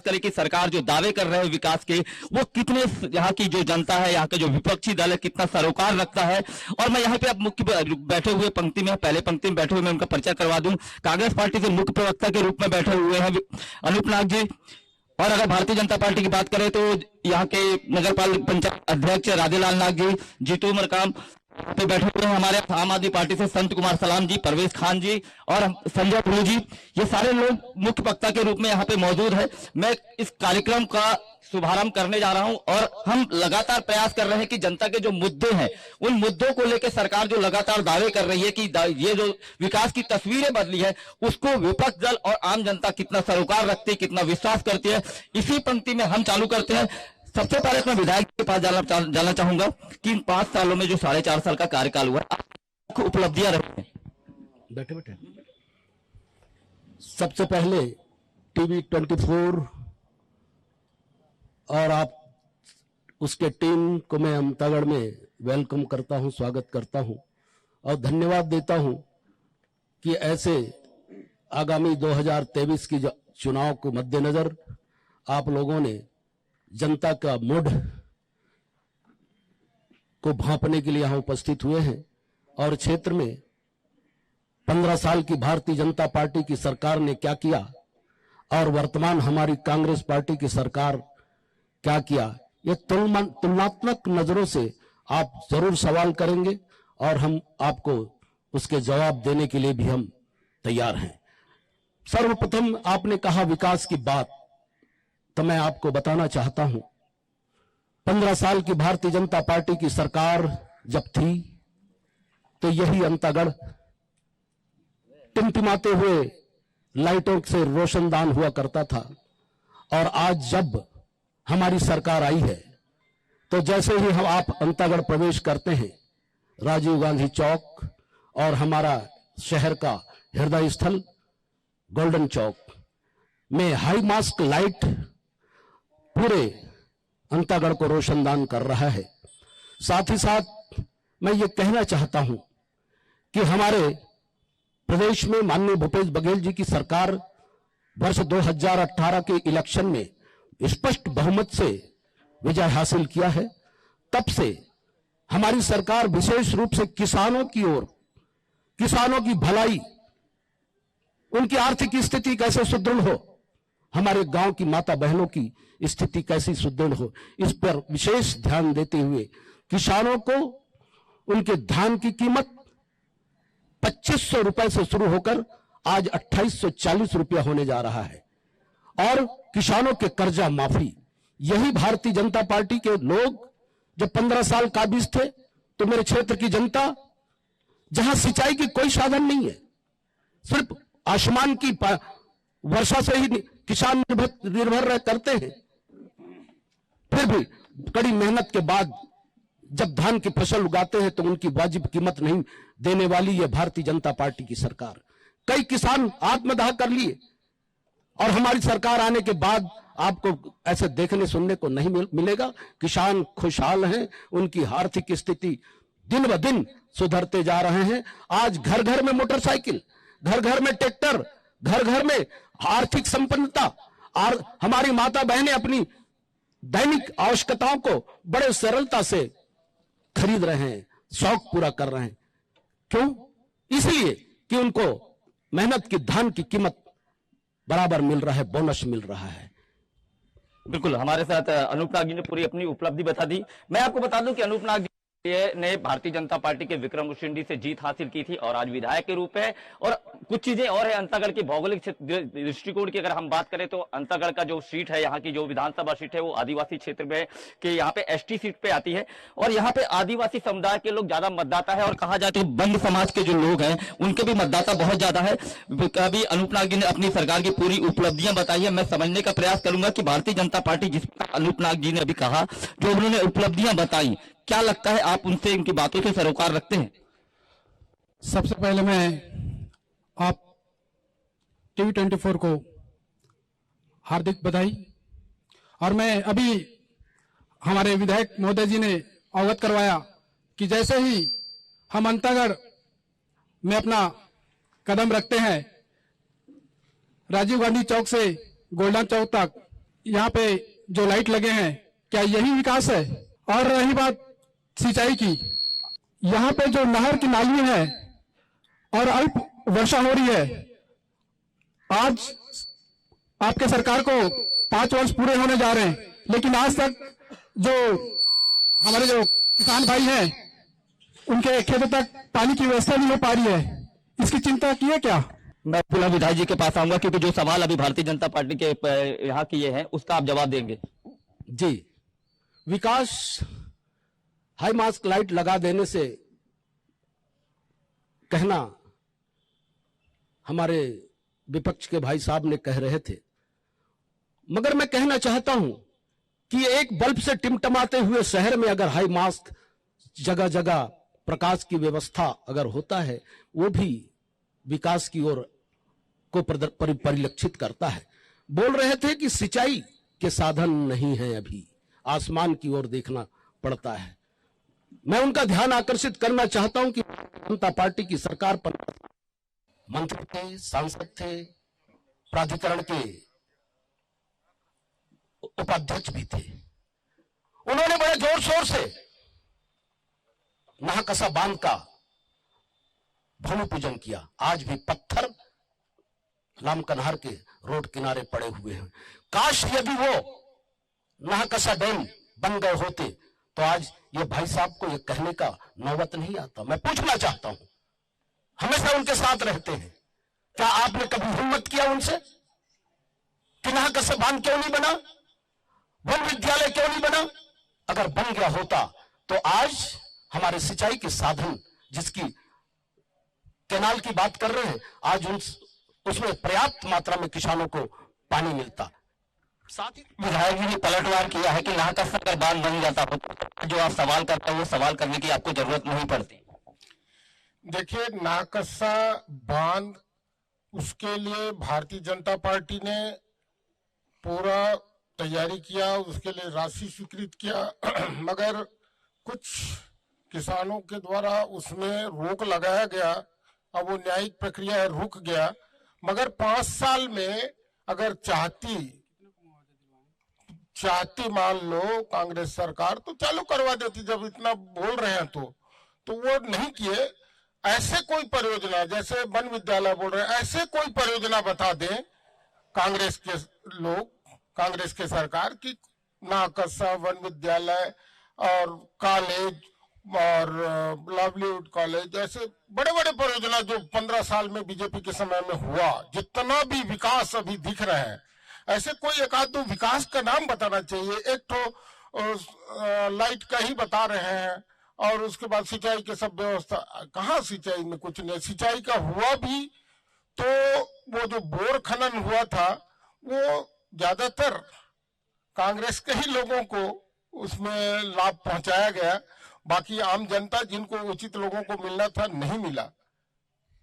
करें कि सरकार जो दावे कर रहे हैं विकास के, वो कितने यहाँ की जो जनता है, यहाँ का जो विपक्षी दल है, कितना सरोकार रखता है। और मैं यहाँ पे अब मुख्य बैठे हुए पंक्ति में, पहले पंक्ति में बैठे हुए, मैं उनका परिचय करवा दूं। कांग्रेस पार्टी से मुख्य प्रवक्ता के रूप में बैठे हुए हैं अनूप नाग जी। और अगर भारतीय जनता पार्टी की बात करें तो यहाँ के नगर पालिका पंचायत अध्यक्ष राधेलाल नाग जी, जीतू मरकाम पे बैठे हुए हैं हमारे आम आदमी पार्टी से संत कुमार सलाम जी, परवेश खान जी और संजय प्रभु जी। ये सारे लोग मुख्य वक्ता के रूप में यहाँ पे मौजूद है। मैं इस कार्यक्रम का शुभारंभ करने जा रहा हूं और हम लगातार प्रयास कर रहे हैं कि जनता के जो मुद्दे हैं, उन मुद्दों को लेकर सरकार जो लगातार दावे कर रही है कि ये जो विकास की तस्वीरें बदली है, उसको विपक्ष दल और आम जनता कितना सरोकार रखती है, कितना विश्वास करती है, इसी पंक्ति में हम चालू करते हैं। सबसे पहले मैं विधायक के पास जाना चाहूंगा कि इन 5 सालों में जो 4.5 साल का कार्यकाल हुआ, आपको उपलब्धियां रही हैं। बैठे बैठे। सबसे पहले टीवी 24 और आप उसके टीम को मैं अमतागढ़ में वेलकम करता हूं, स्वागत करता हूं और धन्यवाद देता हूं कि ऐसे आगामी 2023 की चुनाव को मद्देनजर आप लोगों ने जनता का मूड को भांपने के लिए यहां उपस्थित हुए हैं और क्षेत्र में 15 साल की भारतीय जनता पार्टी की सरकार ने क्या किया और वर्तमान हमारी कांग्रेस पार्टी की सरकार क्या किया, ये तुलनात्मक नजरों से आप जरूर सवाल करेंगे और हम आपको उसके जवाब देने के लिए भी हम तैयार हैं। सर्वप्रथम आपने कहा विकास की बात, तो मैं आपको बताना चाहता हूं 15 साल की भारतीय जनता पार्टी की सरकार जब थी तो यही अंतागढ़ टिमटिमाते हुए लाइटों से रोशनदान हुआ करता था और आज जब हमारी सरकार आई है तो जैसे ही हम आप अंतागढ़ प्रवेश करते हैं, राजीव गांधी चौक और हमारा शहर का हृदय स्थल गोल्डन चौक में हाई मास्क लाइट पूरे अंतागढ़ को रोशनदान कर रहा है। साथ ही साथ मैं ये कहना चाहता हूं कि हमारे प्रदेश में माननीय भूपेश बघेल जी की सरकार वर्ष 2018 के इलेक्शन में स्पष्ट बहुमत से विजय हासिल किया है। तब से हमारी सरकार विशेष रूप से किसानों की ओर, किसानों की भलाई, उनकी आर्थिक स्थिति कैसे सुदृढ़ हो, हमारे गांव की माता बहनों की स्थिति कैसी सुदृढ़ हो, इस पर विशेष ध्यान देते हुए किसानों को उनके धान की कीमत 2500 रुपए से शुरू होकर आज 2840 रुपया होने जा रहा है और किसानों के कर्जा माफी। यही भारतीय जनता पार्टी के लोग जब 15 साल काबिज थे तो मेरे क्षेत्र की जनता, जहां सिंचाई की कोई साधन नहीं है, सिर्फ आसमान की वर्षा से ही किसान निर्भर करते हैं, फिर भी कड़ी मेहनत के बाद जब धान की फसल उगाते हैं तो उनकी वाजिब कीमत नहीं देने वाली यह भारतीय जनता पार्टी की सरकार। कई किसान आत्मदाह कर लिए और हमारी सरकार आने के बाद आपको ऐसे देखने सुनने को नहीं मिलेगा। किसान खुशहाल हैं, उनकी आर्थिक स्थिति दिन ब दिन सुधरते जा रहे हैं। आज घर घर में मोटरसाइकिल, घर घर में ट्रैक्टर, घर घर में आर्थिक संपन्नता और हमारी माता बहनें अपनी दैनिक आवश्यकताओं को बड़े सरलता से खरीद रहे हैं, शौक पूरा कर रहे हैं। क्यों? इसलिए कि उनको मेहनत की धान की कीमत बराबर मिल रहा है, बोनस मिल रहा है। बिल्कुल, हमारे साथ अनूप नाग जी ने पूरी अपनी उपलब्धि बता दी। मैं आपको बता दूं कि अनूप नाग ने भारतीय जनता पार्टी के विक्रम उशिंडी से जीत हासिल की थी और आज विधायक के रूप है। और कुछ चीजें और है अंतागढ़ के भौगोलिक दृष्टिकोण की अगर हम बात करें तो अंतागढ़ का जो सीट है, यहाँ की जो विधानसभा सीट है, वो आदिवासी क्षेत्र में कि यहाँ पे एसटी सीट पे आती है और यहाँ पे आदिवासी समुदाय के लोग ज्यादा मतदाता है और कहा जाए तो बंद समाज के जो लोग हैं उनके भी मतदाता बहुत ज्यादा है। अभी अनूप नाग जी ने अपनी सरकार की पूरी उपलब्धियां बताई है। मैं समझने का प्रयास करूंगा कि भारतीय जनता पार्टी, जिस अनूप नाग जी ने अभी कहा, जो उन्होंने उपलब्धियां बताई, क्या लगता है आप उनसे, इनकी बातों से सरोकार रखते हैं? सबसे पहले मैं आप टीवी 24 को हार्दिक बधाई। और मैं अभी हमारे विधायक महोदय जी ने अवगत करवाया कि जैसे ही हम अंतागढ़ में अपना कदम रखते हैं, राजीव गांधी चौक से गोल्डन चौक तक यहाँ पे जो लाइट लगे हैं, क्या यही विकास है? और रही बात सिंचाई की, यहाँ पे जो नहर की नाली है और अल्प वर्षा हो रही है, आज आपके सरकार को 5 वर्ष पूरे होने जा रहे हैं, लेकिन आज तक जो हमारे जो किसान भाई हैं उनके खेतों तक पानी की व्यवस्था नहीं हो पा रही है। इसकी चिंता की है क्या? मैं पुनः विधायक जी के पास आऊंगा, क्योंकि जो सवाल अभी भारतीय जनता पार्टी के यहाँ किए हैं उसका आप जवाब देंगे। जी, विकास हाई मास्क लाइट लगा देने से कहना हमारे विपक्ष के भाई साहब ने कह रहे थे, मगर मैं कहना चाहता हूं कि एक बल्ब से टिमटमाते हुए शहर में अगर हाई मास्क जगह जगह प्रकाश की व्यवस्था अगर होता है, वो भी विकास की ओर को परिलक्षित करता है। बोल रहे थे कि सिंचाई के साधन नहीं है, अभी आसमान की ओर देखना पड़ता है। मैं उनका ध्यान आकर्षित करना चाहता हूं कि जनता पार्टी की सरकार पर मंत्री थे, सांसद थे, प्राधिकरण के उपाध्यक्ष भी थे। उन्होंने बड़े जोर शोर से नाहकसा बांध का भूमि पूजन किया। आज भी पत्थर लामकनहर के रोड किनारे पड़े हुए हैं। काश यदि वो नाहकसा डैम बन गए होते तो आज ये भाई साहब को ये कहने का नौबत नहीं आता। मैं पूछना चाहता हूं, हमेशा उनके साथ रहते हैं, क्या आपने कभी हिम्मत किया उनसे कि नाहकसा बांध क्यों नहीं बना, वन विद्यालय क्यों नहीं बना? अगर बन गया होता तो आज हमारे सिंचाई के साधन, जिसकी कैनाल की बात कर रहे हैं, आज उसमें पर्याप्त मात्रा में किसानों को पानी मिलता। साथ ही विधायक जी ने पलटवार किया है कि नाहकसा अगर बांध बन जाता हो तो जो आप सवाल करते हैं वो सवाल करने की आपको जरूरत नहीं पड़ती। देखिए, नाहकसा बांध, उसके लिए भारतीय जनता पार्टी ने पूरा तैयारी किया, उसके लिए राशि स्वीकृत किया, मगर कुछ किसानों के द्वारा उसमें रोक लगाया गया। अब वो न्यायिक प्रक्रिया है, रुक गया। मगर 5 साल में अगर चाहती मान लो कांग्रेस सरकार तो चालू करवा देती। जब इतना बोल रहे हैं तो वो नहीं किए। ऐसे कोई परियोजना, जैसे वन विद्यालय बोल रहे हैं, ऐसे कोई परियोजना बता दें कांग्रेस के लोग, कांग्रेस के सरकार की नाहकसा वन विद्यालय और कॉलेज और लाइवलीहुड कॉलेज, ऐसे बड़े बड़े परियोजना जो 15 साल में बीजेपी के समय में हुआ, जितना भी विकास अभी दिख रहे हैं, ऐसे कोई एक आध दो विकास का नाम बताना चाहिए। एक तो लाइट का ही बता रहे हैं और उसके बाद सिंचाई के सब व्यवस्था, कहाँ सिंचाई में कुछ नहीं। सिंचाई का हुआ भी तो वो जो बोर खनन हुआ था वो ज्यादातर कांग्रेस के ही लोगों को उसमें लाभ पहुंचाया गया, बाकी आम जनता जिनको उचित लोगों को मिलना था नहीं मिला।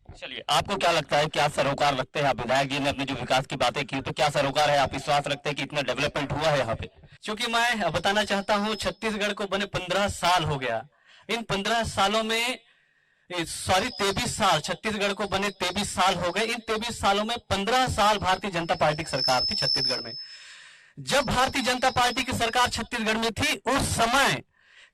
चलिए, आपको क्या लगता है, क्या सरोकार लगते हैं आप? विधायक जी ने अपने जो विकास की बातें की, तो क्या सरोकार है? आप विश्वास रखते हैं कि इतना डेवलपमेंट हुआ है यहाँ पे? क्योंकि मैं बताना चाहता हूँ, छत्तीसगढ़ को बने 15 साल हो गया। इन 15 सालों में 23 साल, छत्तीसगढ़ को बने 23 साल हो गए। इन 23 सालों में 15 साल भारतीय जनता पार्टी की सरकार थी छत्तीसगढ़ में। जब भारतीय जनता पार्टी की सरकार छत्तीसगढ़ में थी, उस समय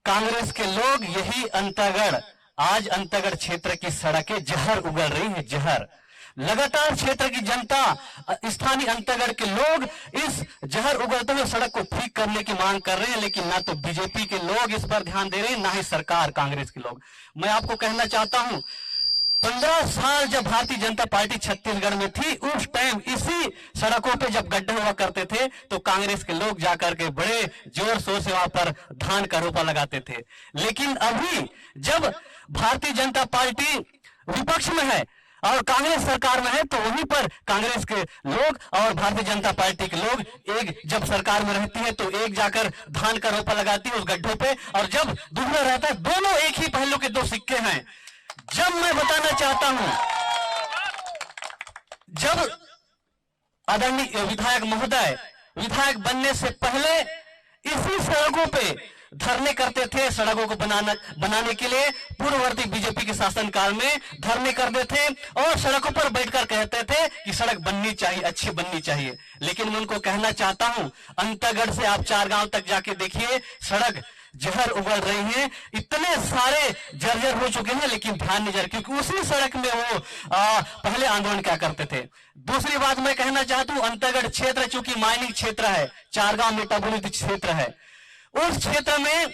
कांग्रेस के लोग यही अंतागढ़, आज अंतागढ़ क्षेत्र की सड़कें जहर उगल रही है, जहर। लगातार क्षेत्र की जनता, स्थानीय अंतागढ़ के लोग इस जहर उगलते हुए सड़क को ठीक करने की मांग कर रहे हैं, लेकिन ना तो बीजेपी के लोग इस पर ध्यान दे रहे हैं, ना ही सरकार, कांग्रेस के लोग। मैं आपको कहना चाहता हूं, 15 साल जब भारतीय जनता पार्टी छत्तीसगढ़ में थी, उस टाइम इसी सड़कों पे जब गड्ढे हुआ करते थे तो कांग्रेस के लोग जाकर के बड़े जोर शोर से वहां पर धान का रोपा लगाते थे। लेकिन अभी जब भारतीय जनता पार्टी विपक्ष में है और कांग्रेस सरकार में है, तो वहीं पर कांग्रेस के लोग और भारतीय जनता पार्टी के लोग एक जब सरकार में रहती है तो एक जाकर धान का रोपा लगाती है उस गड्ढों पे, और जब दूसरा रहता है, दोनों एक ही पहलू के दो सिक्के हैं। जब मैं बताना चाहता हूं, जब आदरणीय विधायक महोदय विधायक बनने से पहले इसी सड़कों पे धरने करते थे सड़कों को बनाने के लिए। पूर्ववर्ती बीजेपी के शासनकाल में धरने करते थे और सड़कों पर बैठकर कहते थे कि सड़क बननी चाहिए, अच्छी बननी चाहिए। लेकिन मैं उनको कहना चाहता हूं, अंतागढ़ से आप 4 गांव तक जाके देखिए, सड़क जहर उगल रही है, इतने सारे जर्जर हो चुके हैं, लेकिन ध्यान नहीं जा रहा, क्योंकि उसी सड़क में वो पहले आंदोलन क्या करते थे। दूसरी बात मैं कहना चाहता हूं, अंतागढ़ क्षेत्र चूंकि माइनिंग क्षेत्र है, 4 गांव मेटाबोलिक क्षेत्र है, उस क्षेत्र में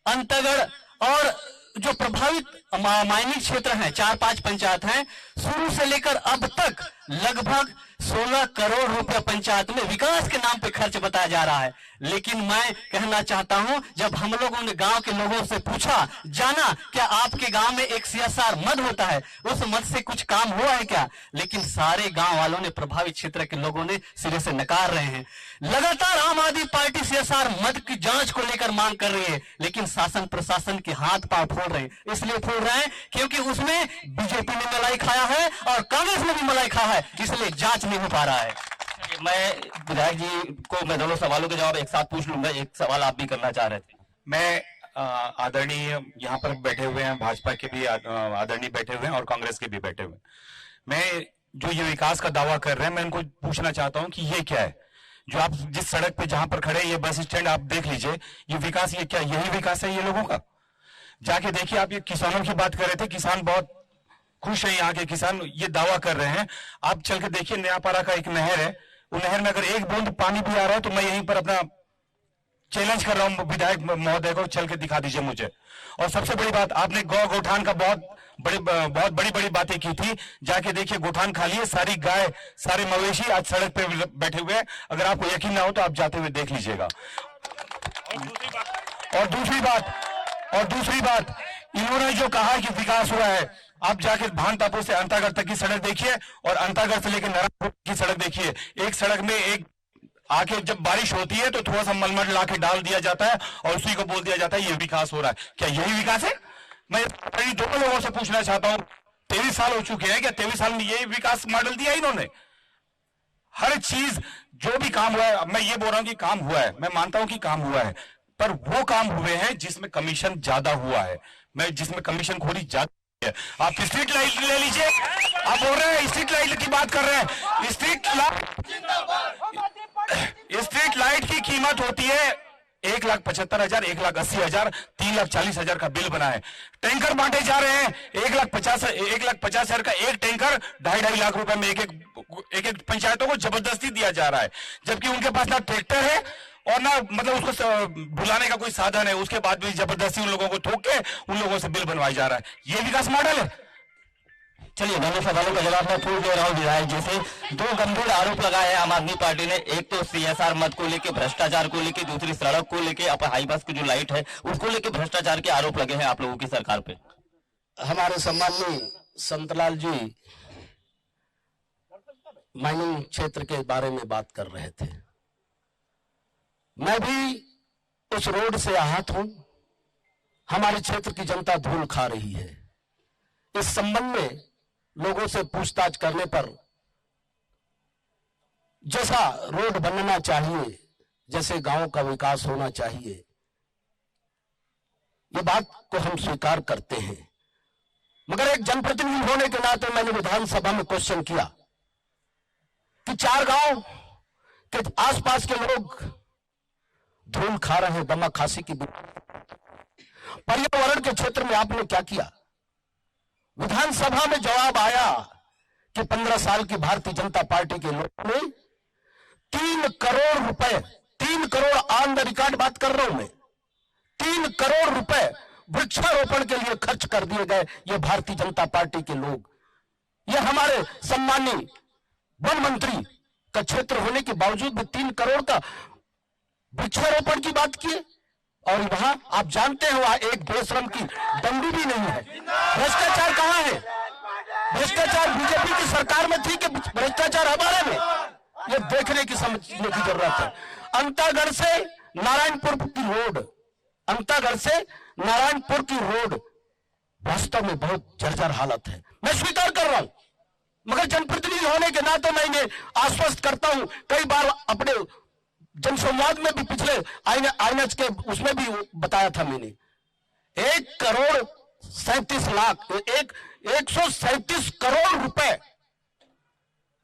अंतागढ़ और जो प्रभावित माइनिंग क्षेत्र हैं, 4-5 पंचायत हैं, शुरू से लेकर अब तक लगभग 16 करोड़ रुपए पंचायत में विकास के नाम पे खर्च बताया जा रहा है। लेकिन मैं कहना चाहता हूं, जब हम लोगों ने गांव के लोगों से पूछा, जाना क्या आपके गांव में एक CSR मद होता है, उस मद से कुछ काम हुआ है क्या? लेकिन सारे गांव वालों ने, प्रभावित क्षेत्र के लोगों ने सिरे से नकार रहे हैं। लगातार आम आदमी पार्टी CSR मद की जांच को लेकर मांग कर रही है, लेकिन शासन प्रशासन के हाथ पांव फोड़ रहे हैं। इसलिए फोड़ रहे हैं क्योंकि उसमें बीजेपी ने मलाई खाया है और कांग्रेस ने भी मलाई खाया है, इसलिए जांच नहीं हो पा रहा है। मैं विधायक जी को मैं दोनों सवालों के जवाब एक साथ पूछ लूंगा। एक सवाल आप भी करना चाह रहे थे। मैं आदरणीय यहाँ पर बैठे हुए हैं, भाजपा के भी आदरणीय बैठे हुए हैं और कांग्रेस के भी बैठे हुए हैं। मैं जो ये विकास का दावा कर रहे हैं, मैं उनको पूछना चाहता हूँ कि ये क्या है? जो आप जिस सड़क पे जहां पर खड़े, ये बस स्टैंड आप देख लीजिए, ये विकास, ये क्या, यही विकास है ये लोगों का? जाके देखिए आप। ये किसानों की बात कर रहे थे, किसान बहुत खुश है, यहाँ के किसान ये दावा कर रहे हैं। आप चल के देखिए, नयापारा का एक नहर है, वो नहर में अगर एक बूंद पानी भी आ रहा है तो मैं यहीं पर अपना चैलेंज कर रहा हूं विधायक महोदय को, चल के दिखा दीजिए मुझे। और सबसे बड़ी बात, आपने गौठान का बहुत बड़ी बातें की थी। जाके देखिए, गोठान खाली है, सारी गाय, सारे मवेशी आज सड़क पे बैठे हुए हैं। अगर आपको यकीन ना हो तो आप जाते हुए देख लीजिएगा। और दूसरी बात, इन्होंने जो कहा कि विकास हुआ है, आप जाके भानतापुर से अंतागढ़ तक की सड़क देखिए और अंतागढ़ से लेकर नारायणपुर की सड़क देखिए। एक सड़क में एक आके जब बारिश होती है तो थोड़ा सा मलमल ला के डाल दिया जाता है और उसी को बोल दिया जाता है ये विकास हो रहा है। क्या यही विकास है? मैं दोनों लोगों से पूछना चाहता हूं, 23 साल हो चुके हैं, क्या 23 साल में यही विकास मॉडल दिया इन्होंने? हर चीज जो भी काम हुआ है, मैं ये बोल रहा हूं कि काम हुआ है, मैं मानता हूं कि काम हुआ है, पर वो काम हुए हैं जिसमें कमीशन ज्यादा हुआ है, जिसमें कमीशन खोरी ज्यादा है। आप स्ट्रीट लाइट ले लीजिए, आप बोल रहे हैं स्ट्रीट लाइट की बात कर रहे हैं। स्ट्रीट लाइट की कीमत होती है 1,75,000, 1,80,000, 3,40,000 का बिल बना है। टैंकर बांटे जा रहे हैं, 1,50,000 का एक टैंकर 2.5 लाख रुपए में एक पंचायतों को जबरदस्ती दिया जा रहा है, जबकि उनके पास ना ट्रैक्टर है और ना मतलब उसको बुलाने का कोई साधन है। उसके बाद भी जबरदस्ती उन लोगों को ठोक के उन लोगों से बिल बनवाया जा रहा है। ये विकास मॉडल है? चलिए, दोनों सवालों का जवाब मैं पूछ दे रहा हूँ विधायक जी से। 2 गंभीर आरोप लगाए हैं आम आदमी पार्टी ने, एक तो CSR मद को लेके, भ्रष्टाचार को लेके, दूसरी सड़क को लेके, हाई बस की जो लाइट है उसको लेके भ्रष्टाचार के आरोप लगे हैं आप लोगों की सरकार पे। हमारे सम्माननीय संतलाल जी माइनिंग क्षेत्र के बारे में बात कर रहे थे। मैं भी उस रोड से आहत हूं। हमारे क्षेत्र की जनता धूल खा रही है। इस संबंध में लोगों से पूछताछ करने पर जैसा रोड बनना चाहिए, जैसे गांव का विकास होना चाहिए, ये बात को हम स्वीकार करते हैं। मगर एक जनप्रतिनिधि होने के नाते मैंने विधानसभा में क्वेश्चन किया कि 4 गांव के आसपास के लोग धूल खा रहे हैं, दमा खांसी की पर्यावरण के क्षेत्र में आपने क्या किया? विधानसभा में जवाब आया कि 15 साल की भारतीय जनता पार्टी के लोगों ने 3 करोड़ रुपए, 3 करोड़ ऑन द रिकॉर्ड बात कर रहा हूं मैं, 3 करोड़ रुपए वृक्षारोपण के लिए खर्च कर दिए गए। ये भारतीय जनता पार्टी के लोग, ये हमारे सम्माननीय वन मंत्री का क्षेत्र होने के बावजूद भी 3 करोड़ का वृक्षारोपण की बात की। और वहां आप जानते हैं वहां एक बेशरम की डंडी भी नहीं है। भ्रष्टाचार कहां है? भ्रष्टाचार बीजेपी की सरकार में थी कि भ्रष्टाचार हमारे में? ये देखने की समझने की जरूरत है। अंतागढ़ से नारायणपुर की रोड, अंतागढ़ से नारायणपुर की रोड वास्तव में बहुत जर्जर हालत है। मैं स्वीकार कर रहा हूं, मगर जनप्रतिनिधि होने के नाते मैं इन्हें आश्वस्त करता हूं। कई बार अपने जनसंवाद में भी पिछले आईएनएच के उसमें भी बताया था मैंने, 1,37,00,000 करोड़ रुपए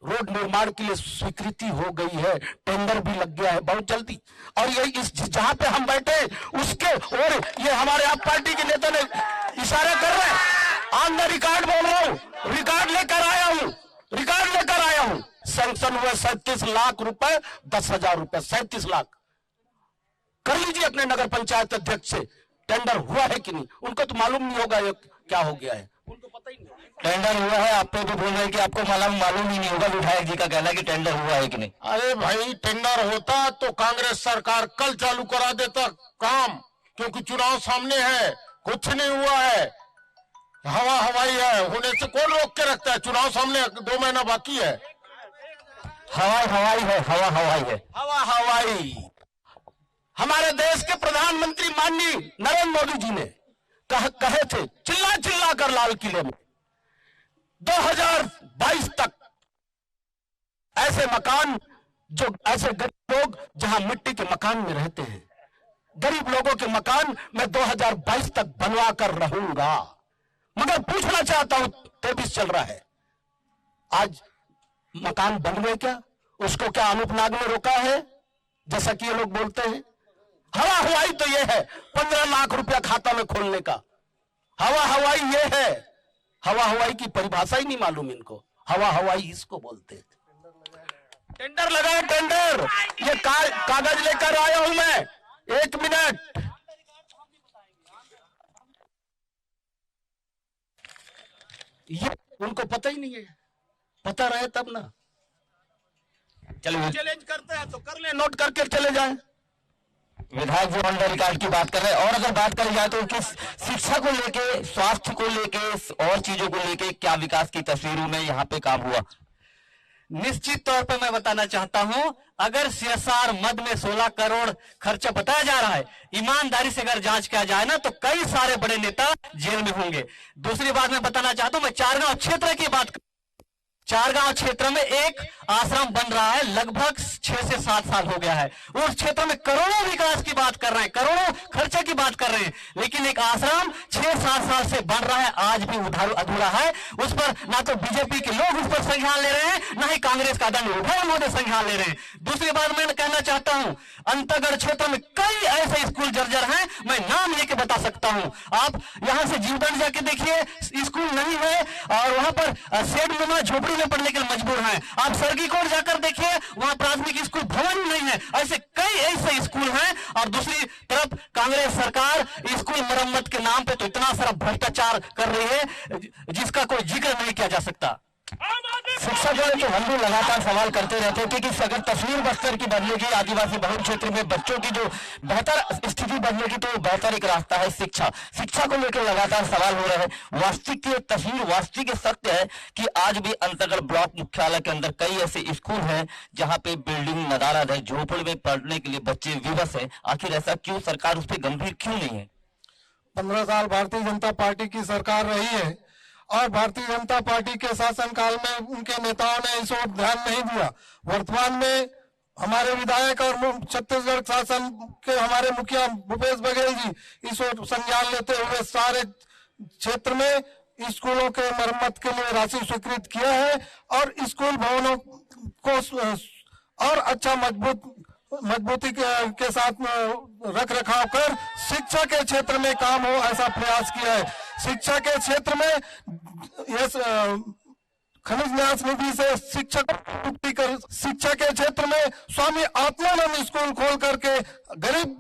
रोड निर्माण के लिए स्वीकृति हो गई है, टेंडर भी लग गया है बहुत जल्दी। और ये इस जहां पे हम बैठे उसके और ये हमारे आप पार्टी के नेता ने इशारा कर रहे हैं, ऑन द रिकॉर्ड बोल रहा हूं, रिकॉर्ड लेकर आया हूं। सैंक्शन हुए 37 लाख रुपए, 10,000 रुपए, 37 लाख। कर लीजिए अपने नगर पंचायत अध्यक्ष से, टेंडर हुआ है कि नहीं। उनको तो मालूम नहीं होगा ये क्या हो गया है, उनको पता ही नहीं। टेंडर हुआ है, आप तो बोल रहे हैं कि आपको मालूम ही नहीं होगा। विधायक जी का कहना है कि टेंडर हुआ है कि नहीं। अरे भाई, टेंडर होता तो कांग्रेस सरकार कल चालू करा देता काम, क्योंकि चुनाव सामने है, कुछ नहीं हुआ है, हवाई है, होने से कौन रोक के रखता है। चुनाव सामने 2 महीना बाकी है, हवाई है। हमारे देश के प्रधानमंत्री माननीय नरेंद्र मोदी जी ने कहे थे चिल्ला कर लाल किले में 2022 तक ऐसे मकान, जो ऐसे गरीब लोग जहां मिट्टी के मकान में रहते हैं, गरीब लोगों के मकान मैं 2022 तक बनवा कर रहूंगा। मगर पूछना चाहता हूं, 23 चल रहा है, आज मकान बन गए क्या? उसको क्या अनूपनाग ने रोका है, जैसा कि ये लोग बोलते हैं? हवाई तो ये है 15 लाख रुपया खाता में खोलने का, हवाई ये है। हवाई की परिभाषा ही नहीं मालूम इनको, हवाई इसको बोलते हैं। टेंडर लगाओ, टेंडर। ये कागज लेकर आया हूं मैं, 1 मिनट। ये उनको पता ही नहीं है, पता रहे तब ना। चलिए, चैलेंज करते हैं तो कर ले, नोट करके चले जाएं। विधायक जी ऑन द रिकॉर्ड की बात कर रहे हैं। और अगर बात करी जाए तो कि शिक्षा को लेके, स्वास्थ्य को लेके और चीजों को लेके क्या विकास की तस्वीरों में यहाँ पे काम हुआ? निश्चित तौर पे मैं बताना चाहता हूं, अगर सीएसआर मद में 16 करोड़ खर्चा बताया जा रहा है, ईमानदारी से अगर जांच किया जाए ना तो कई सारे बड़े नेता जेल में होंगे। दूसरी बात मैं बताना चाहता हूं, मैं चारगांव क्षेत्र की बात, चारगांव क्षेत्र में एक आश्रम बन रहा है, लगभग 6 से 7 साल हो गया है। उस क्षेत्र में करोड़ों विकास की बात कर रहे हैं, करोड़ों खर्चे की बात कर रहे हैं, लेकिन एक आश्रम 6-7 साल से बन रहा है, आज भी अधूरा है। उस पर ना तो बीजेपी के लोग उस पर संज्ञान ले रहे हैं, ना ही कांग्रेस का आदरणीय विधायक महोदय संज्ञान ले रहे हैं। दूसरी बात मैं कहना चाहता हूं, अंतरगढ़ क्षेत्र में कई ऐसे स्कूल जर्जर हैं, मैं नाम लेके बता सकता हूं। आप यहां से जीवदान जाके देखिए, स्कूल नहीं है और वहां पर शेड नुमा झोपड़ी में पढ़ने के लिए मजबूर हैं। आप सरगीकोट जाकर देखिए, वहां प्राथमिक स्कूल भवन नहीं है। ऐसे कई ऐसे स्कूल हैं। और दूसरी तरफ कांग्रेस सरकार स्कूल मरम्मत के नाम पे तो इतना सारा भ्रष्टाचार कर रही है जिसका कोई जिक्र नहीं किया जा सकता। शिक्षा को लेकर हम भी लगातार सवाल करते रहते हैं कि अगर तस्वीर बस्तर की बदलेगी, आदिवासी बहुल क्षेत्र में बच्चों की जो बेहतर स्थिति बदलेगी तो बेहतर एक रास्ता है शिक्षा को लेकर लगातार सवाल हो रहे हैं। वास्तविक तस्वीर, वास्तविक सत्य है कि आज भी अंतरगढ़ ब्लॉक मुख्यालय के अंदर कई ऐसे स्कूल हैं जहां पे बिल्डिंग नदारद है, झोपड़ में पढ़ने के लिए बच्चे विवश है। आखिर ऐसा क्यों? सरकार उस पर गंभीर क्यों नहीं है? 15 साल भारतीय जनता पार्टी की सरकार रही है और भारतीय जनता पार्टी के शासनकाल में उनके नेताओं ने इस ओर ध्यान नहीं दिया। वर्तमान में हमारे विधायक और छत्तीसगढ़ शासन के हमारे मुखिया भूपेश बघेल जी इस ओर संज्ञान लेते हुए सारे क्षेत्र में स्कूलों के मरम्मत के लिए राशि स्वीकृत किया है और स्कूल भवनों को और अच्छा मजबूती के साथ रख रखाव कर शिक्षा के क्षेत्र में काम हो, ऐसा प्रयास किया है। शिक्षा के क्षेत्र में खनिज न्यास निधि से शिक्षा के क्षेत्र में स्वामी आत्मानंद स्कूल खोल करके गरीब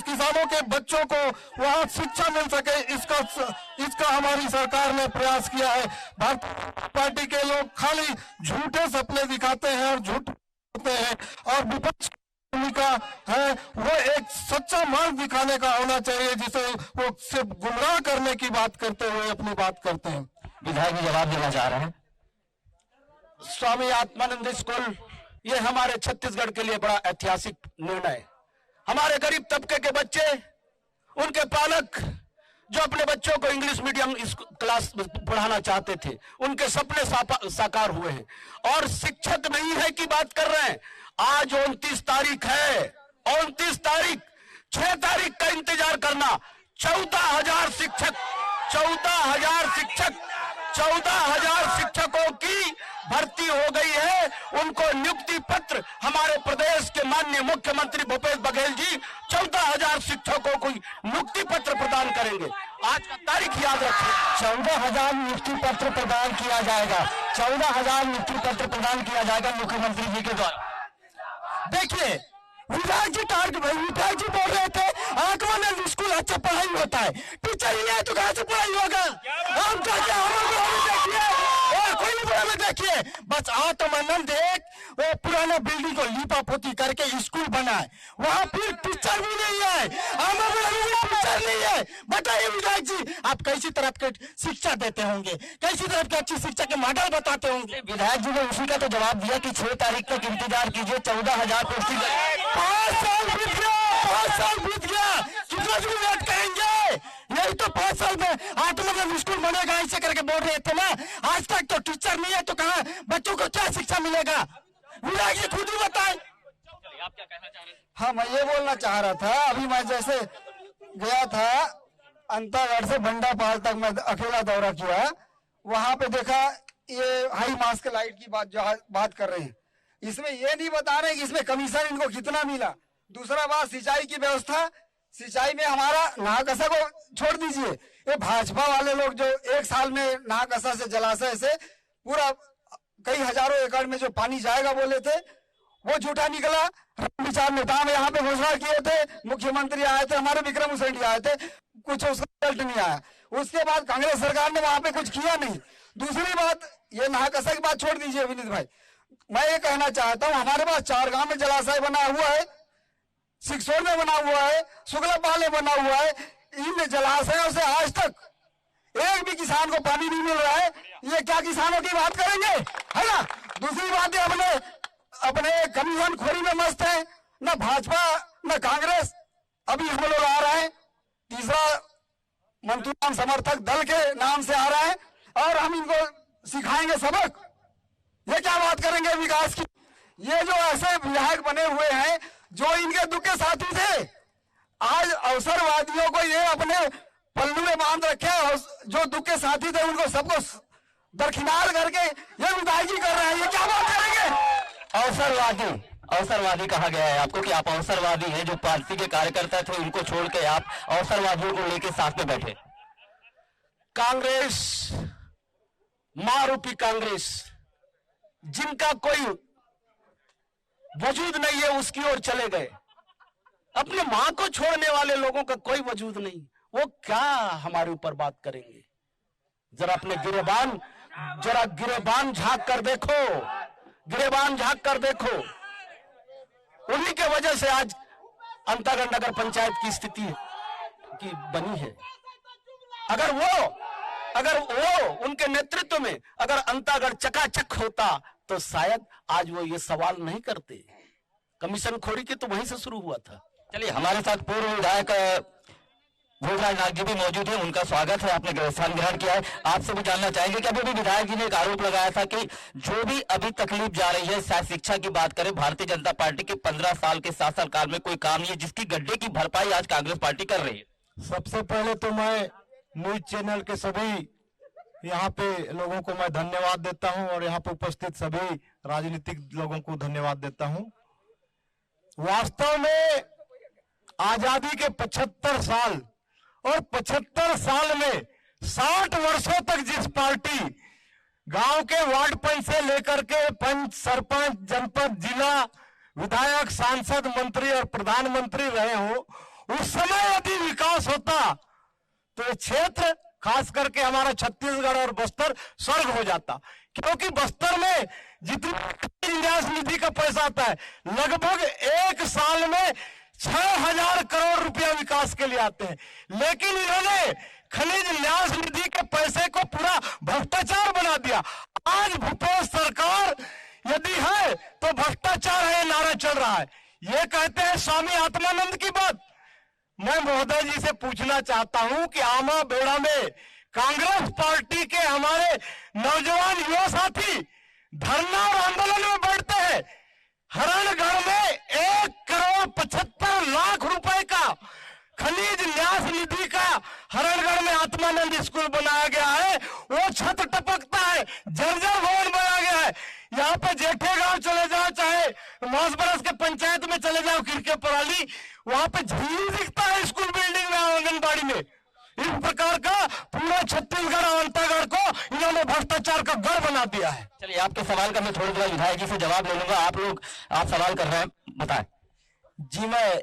किसानों के बच्चों को वहां शिक्षा मिल सके, इसका हमारी सरकार ने प्रयास किया है। भारतीय पार्टी के लोग खाली झूठे सपने दिखाते हैं और झूठ हैं और विपक्ष भूमिका है वो एक सच्चा मार्ग दिखाने का होना चाहिए, जिसे वो सिर्फ गुमराह करने की बात करते हुए अपनी बात करते हैं। विधायक जी जवाब देना चाह रहे हैं। स्वामी आत्मानंद स्कूल ये हमारे छत्तीसगढ़ के लिए बड़ा ऐतिहासिक निर्णय है। हमारे गरीब तबके के बच्चे, उनके पालक जो अपने बच्चों को इंग्लिश मीडियम क्लास पढ़ाना चाहते थे, उनके सपने साकार हुए हैं। और शिक्षक नहीं है कि बात कर रहे हैं, आज 29 तारीख है, 29 तारीख, 6 तारीख का इंतजार करना। 14,000 शिक्षक, 14,000 शिक्षकों की भर्ती हो गई है। उनको नियुक्ति पत्र हमारे प्रदेश के माननीय मुख्यमंत्री भूपेश बघेल जी 14,000 शिक्षकों को नियुक्ति पत्र प्रदान करेंगे। आज का तारीख याद रखें, 14,000 नियुक्ति पत्र प्रदान किया जाएगा। 14,000 नियुक्ति पत्र प्रदान किया जाएगा मुख्यमंत्री जी के द्वारा। देखिए विधायक जी विधायक जी बोल रहे थे आंकड़ा स्कूल अच्छा पढ़ाई होता है, टीचर ही नहीं है तो कहाँ से पढ़ाई होगा। हम देखिए बस आत्मानंद एक वो पुराना बिल्डिंग को लीपा पोती करके स्कूल बना है, वहाँ फिर टीचर भी नहीं है, टीचर नहीं है। बताइए विधायक जी आप कैसी तरह के शिक्षा देते होंगे, कैसी तरह की अच्छी शिक्षा के मॉडल बताते होंगे। विधायक जी ने उसी का तो जवाब दिया कि 6 तारीख तक इंतजार कीजिए। 14,000 पोस्टिंग 5 साल बीत गया, 5 साल बीत गया, कितना दिन वेट करेंगे। यही तो 5 साल में आत्मनिर्भर स्कूल बनेगा ऐसे करके बोल रहे थे ना। आज तक तो टीचर नहीं है तो कहाँ बच्चों को क्या शिक्षा मिलेगा। विधायक जी खुद ही बताएं। आप क्या कहना चाह रहे हैं? हाँ मैं ये बोलना चाह रहा था, अभी मैं जैसे गया था अंतागढ़ से बंडापाल तक मैं अकेला दौरा किया, वहां पे देखा ये हाई मास्क लाइट की बात कर रहे हैं। इसमें ये नहीं बता रहे कि इसमें कमीशन इनको कितना मिला। दूसरा बात सिंचाई की व्यवस्था, सिंचाई में हमारा नाहकसा को छोड़ दीजिए, ये भाजपा वाले लोग जो 1 साल में नाहकसा से जलाशय से पूरा कई हजारों एकड़ में जो पानी जाएगा बोले थे वो झूठा निकला। विचार नेता में यहाँ पे घोषणा किए थे, मुख्यमंत्री आए थे, हमारे विक्रम उसेंडी आए थे, कुछ उसका रिजल्ट नहीं आया। उसके बाद कांग्रेस सरकार ने वहां पे कुछ किया नहीं। दूसरी बात ये नाहकसा की बात छोड़ दीजिए विनीत भाई, मैं ये कहना चाहता हूँ हमारे पास 4 गांव में जलाशय बना हुआ है, सिक्सोर में बना हुआ है, शुक्लापाल में बना हुआ है। इन जलाशयों से आज तक एक भी किसान को पानी नहीं मिल रहा है। ये क्या किसानों की बात करेंगे, है ना। दूसरी बात है अपने कमीशन खोरी में मस्त है, न भाजपा न कांग्रेस। अभी हम लोग आ रहे हैं, तीसरा मंत्रिमान समर्थक दल के नाम से आ रहा है और हम इनको सिखाएंगे सबक। ये क्या बात करेंगे विकास की। ये जो ऐसे विधायक बने हुए हैं जो इनके दुख के साथी थे, आज अवसरवादियों को ये अपने पल्लू में बांध रखे और जो दुख के साथी थे उनको सबको दरकिनार करके ये विधायक जी कर रहे हैं। ये क्या बात करेंगे। अवसरवादी कहा गया है आपको कि आप अवसरवादी हैं। जो पार्टी के कार्यकर्ता थे उनको छोड़ के आप अवसरवादियों को लेकर साथ में बैठे। कांग्रेस, मारूपी कांग्रेस, जिनका कोई वजूद नहीं है उसकी ओर चले गए। अपने मां को छोड़ने वाले लोगों का कोई वजूद नहीं, वो क्या हमारे ऊपर बात करेंगे। जरा अपने गिरेबान झांक कर देखो, गिरेबान झांक कर देखो। उन्हीं के वजह से आज अंतागढ़ नगर पंचायत की स्थिति की बनी है। अगर वो उनके नेतृत्व में अगर अंतागढ़ चकाचक होता तो शायद आज वो ये सवाल नहीं करते। कमीशन खोरी की तो वहीं से शुरू हुआ था। चलिए हमारे साथ पूर्व विधायक भोजराज नाग जी भी मौजूद हैं, उनका स्वागत है, आपने स्थान ग्रहण किया है। आपसे भी जानना चाहेंगे कि अभी विधायक जी ने एक आरोप लगाया था कि जो भी अभी तकलीफ जा रही है, शायद शिक्षा की बात करें, भारतीय जनता पार्टी के 15 साल के शासनकाल में कोई काम नहीं है, जिसकी गड्ढे की भरपाई आज कांग्रेस पार्टी कर रही है। सबसे पहले तो मैं न्यूज चैनल के सभी यहाँ पे लोगों को मैं धन्यवाद देता हूँ और यहाँ पे उपस्थित सभी राजनीतिक लोगों को धन्यवाद देता हूँ। वास्तव में आजादी के 75 साल और 75 साल में 60 वर्षों तक जिस पार्टी गांव के वार्ड पंच से लेकर के पंच, सरपंच, जनपद, जिला, विधायक, सांसद, मंत्री और प्रधानमंत्री रहे हो, उस समय यदि विकास होता तो ये क्षेत्र खास करके हमारा छत्तीसगढ़ और बस्तर स्वर्ग हो जाता। क्योंकि बस्तर में जितनी न्यास निधि का पैसा आता है लगभग 1 साल में 6,000 करोड़ रुपया विकास के लिए आते हैं, लेकिन इन्होंने खनिज न्यास निधि के पैसे को पूरा भ्रष्टाचार बना दिया। आज भूपेश सरकार यदि है तो भ्रष्टाचार है नारा चल रहा है। ये कहते हैं स्वामी आत्मानंद की बात। मैं महोदय जी से पूछना चाहता हूं कि आमा बेड़ा में कांग्रेस पार्टी के हमारे नौजवान युवा साथी धरना और आंदोलन में बैठते हैं, हरणगढ़ में 1,75,00,000 रुपए का खनिज न्यास निधि का हरणगढ़ में आत्मानंद स्कूल बनाया गया है। वो छत टपकता है, जर्जर भवन बनाया गया है। यहाँ पे जेठे गांव चले जाओ, चाहे मौसबरस के पंचायत में चले जाओ, खिड़के पराली, वहां पे झील दिखता है स्कूल बिल्डिंग में, आंगनबाड़ी में। इस प्रकार का पूरा छत्तीसगढ़ और अंतागढ़ को इन्होंने भ्रष्टाचार का गढ़ बना दिया है। चलिए, आपके सवाल का मैं थोड़ी देर विधायक जी से जवाब ले लूंगा। आप सवाल कर रहे हैं, बताएं। जी, मैं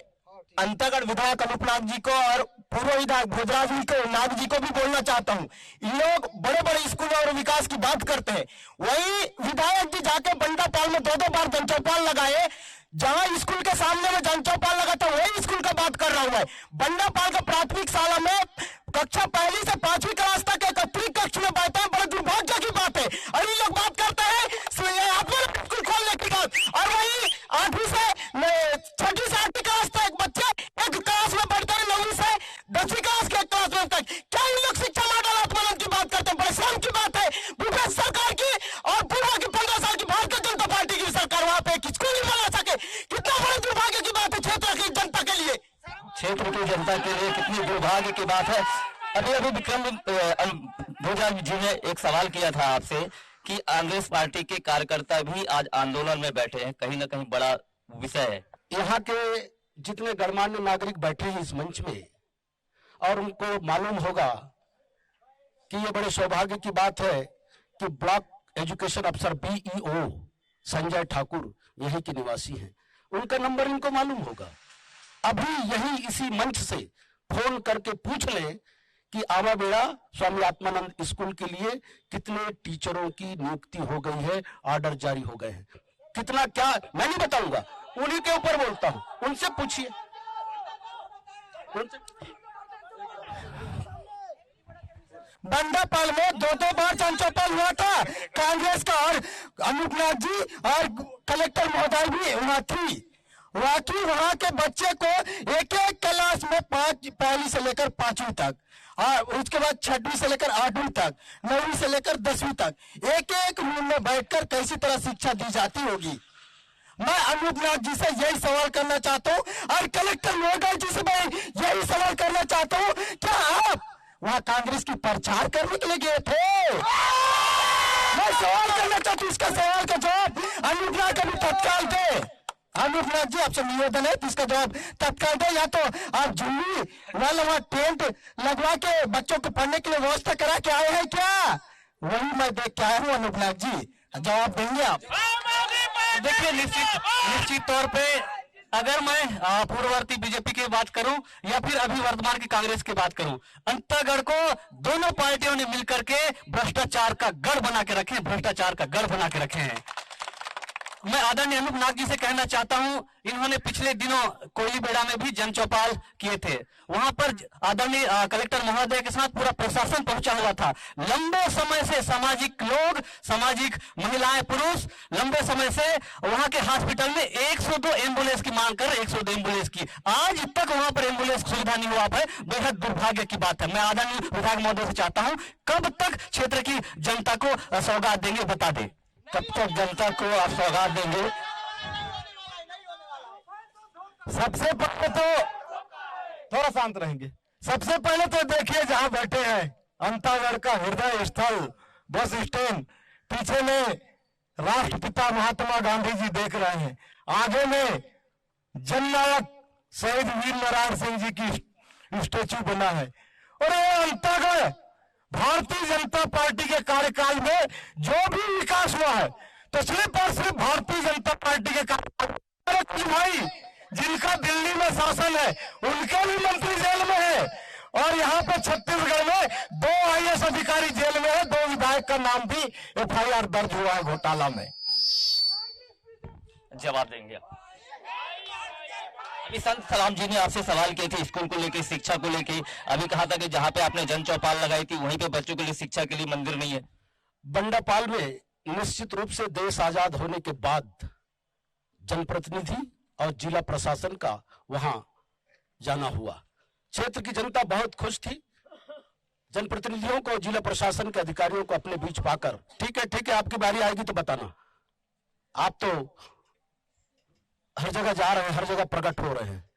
अंतागढ़ विधायक अनूपनाथ जी को और पूर्व विधायक भोजराज जी को, नाग जी को भी बोलना चाहता हूँ। इन लोग बड़े बड़े स्कूलों और विकास की बात करते हैं, वही विधायक जी जाके बंडापाल में 2-2 बार जनचौपाल लगाए। जहां स्कूल के सामने में जनचौपाल लगा था, वही स्कूल का बात कर रहा हूं मैं। बंडापाल का प्राथमिक शाला में कक्षा 1 से 5वीं क्लास तक एकत्रित कक्ष में बैठे हैं, बड़े दुर्भाग्य की बात है। और ये लोग बात करते हैं स्कूल खोलने की बात, और वही 8वीं से 6वीं से 8वीं क्लास तक बच्चे एक क्लास में बैठते हैं, 9वीं से 10वीं क्लास के क्लास में तक। क्या इन लोग शिक्षा मॉडल आत्मानंद की बात करते हैं? बड़े शर्म की बात है। भूपेश सरकार की और पूर्व की 15 साल की भारतीय जनता पार्टी की सरकार वहां पे स्कूल नहीं बना सके। कितना बड़े दुर्भाग्य की बात है क्षेत्र की जनता के लिए। क्षेत्र की जनता के लिए कितनी दुर्भाग्य की बात है। अभी विक्रम भोजराज जी ने एक सवाल किया था आपसे कि कांग्रेस पार्टी के कार्यकर्ता भी आज आंदोलन में बैठे हैं, कहीं ना कहीं बड़ा विषय है। यहाँ के जितने गणमान्य नागरिक बैठे हैं इस मंच में, और उनको मालूम होगा कि ये बड़े सौभाग्य की बात है कि ब्लॉक एजुकेशन अफसर BEO संजय ठाकुर यहीं के निवासी हैं। उनका नंबर इनको मालूम होगा। अभी यही इसी मंच से फोन करके पूछ लें कि आवाबेड़ा स्वामी आत्मानंद स्कूल के लिए कितने टीचरों की नियुक्ति हो गई है, ऑर्डर जारी हो गए हैं, कितना, क्या, मैं नहीं बताऊंगा, उन्हीं के ऊपर बोलता हूं, उनसे पूछिए। बंडापाल में 2-2 बार जनचौपाल हुआ था कांग्रेस का, और अनूपनाथ जी और कलेक्टर महोदय भी वहां थी। वहां के बच्चे को एक क्लास में 1 से लेकर 5वीं तक, और उसके बाद 6वीं से लेकर 8वीं तक, 9वीं से लेकर 10वीं तक एक रूम में बैठकर कैसी तरह शिक्षा दी जाती होगी। मैं अनूपनाथ जी से यही सवाल करना चाहता हूँ, और कलेक्टर महोदय जी से मैं यही सवाल करना चाहता हूँ, क्या आप वहां कांग्रेस की प्रचार करने के लिए गए थे? मैं सवाल करना चाहता हूँ, इसका सवाल का जवाब अनूपनाथ अभी तत्काल दे। अनूपनाथ जी, आपसे निवेदन है, इसका जवाब तत्काल दे, या तो आप जुम्मी वाला वहां टेंट लगवा के बच्चों को पढ़ने के लिए व्यवस्था करा के आए हैं क्या? वही मैं देख के आया हूँ। अनूपनाथ जी, जवाब देंगे आप? देखिए, निश्चित तौर पे अगर मैं पूर्ववर्ती बीजेपी की बात करूं या फिर अभी वर्तमान की कांग्रेस की बात करूं, अंतागढ़ को दोनों पार्टियों ने मिलकर के भ्रष्टाचार का गढ़ बना के रखे, भ्रष्टाचार का गढ़ बना के रखे हैं। मैं आदरणीय अनूपनाथ जी से कहना चाहता हूं, इन्होंने पिछले दिनों कोयलीबेड़ा में भी जनचौपाल किए थे। वहां पर आदरणीय कलेक्टर महोदय के साथ पूरा प्रशासन पहुंचा हुआ था। लंबे समय से सामाजिक लोग, सामाजिक महिलाएं, पुरुष लंबे समय से वहां के हॉस्पिटल में 102 एम्बुलेंस की मांग कर 102 एम्बुलेंस की, आज तक वहां पर एम्बुलेंस सुविधा नहीं हुआ है। बेहद दुर्भाग्य की बात है। मैं आदरणीय विधायक महोदय से चाहता हूं, कब तक क्षेत्र की जनता को सौगात देंगे, बता दें। कब तक जनता को आप सौगात देंगे? सबसे पहले तो थोड़ा शांत रहेंगे। सबसे पहले तो देखिए, जहां बैठे हैं अंतागढ़ का हृदय स्थल बस स्टैंड, पीछे में राष्ट्रपिता महात्मा गांधी जी देख रहे हैं, आगे में जननायक शहीद वीर नारायण सिंह जी की स्टेच्यू बना है। और ये अंतागढ़ भारतीय जनता पार्टी के कार्यकाल में जो भी विकास हुआ है, तो सिर्फ और सिर्फ भारतीय जनता पार्टी के कार्यकाल। भाई, जिनका दिल्ली में शासन है, उनके भी मंत्री जेल में है, और यहाँ पे छत्तीसगढ़ में 2 IAS अधिकारी जेल में है, 2 विधायक का नाम भी FIR दर्ज हुआ है घोटाला में। जवाब देंगे आप? अभी संत सलाम जी ने आपसे सवाल किए थे स्कूल को लेके, शिक्षा को लेके। अभी कहा था कि जहां पे आपने जन चौपाल लगाई थी, वहीं पे बच्चों के लिए शिक्षा के लिए मंदिर नहीं है। बंडापाल में निश्चित रूप से देश आजाद होने के बाद जनप्रतिनिधि और जिला प्रशासन का वहां जाना हुआ। क्षेत्र की जनता बहुत खुश थी। जनप्रतिनिधियों को, जिला प्रशासन के अधिकारियों को अपने बीच पाकर, ठीक है आपकी बारी आएगी तो बताना। आप तो हर जगह जा रहे हैं, हर जगह प्रकट हो रहे हैं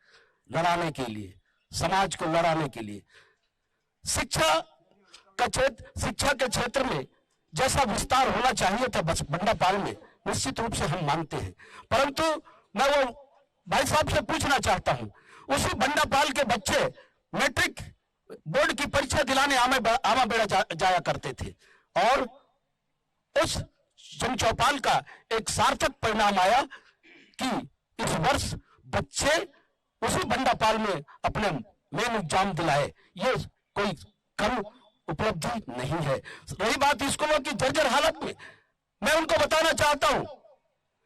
लड़ाने के लिए, समाज को लड़ाने के लिए। शिक्षा के क्षेत्र में जैसा विस्तार होना चाहिए था बस बंडापाल में, निश्चित रूप से हम मानते हैं, परंतु मैं वो भाई साहब से पूछना चाहता हूं, उसी बंडापाल के बच्चे मैट्रिक बोर्ड की परीक्षा दिलाने आमा बेड़ा जाया करते थे और उस जनचौपाल का एक सार्थक परिणाम आया कि इस वर्ष बच्चे उसी बंडापाल में अपने मेन एग्जाम दिलाए। ये कोई कम उपलब्धि नहीं है। रही बात स्कूलों की जर्जर हालत में, मैं उनको बताना चाहता हूं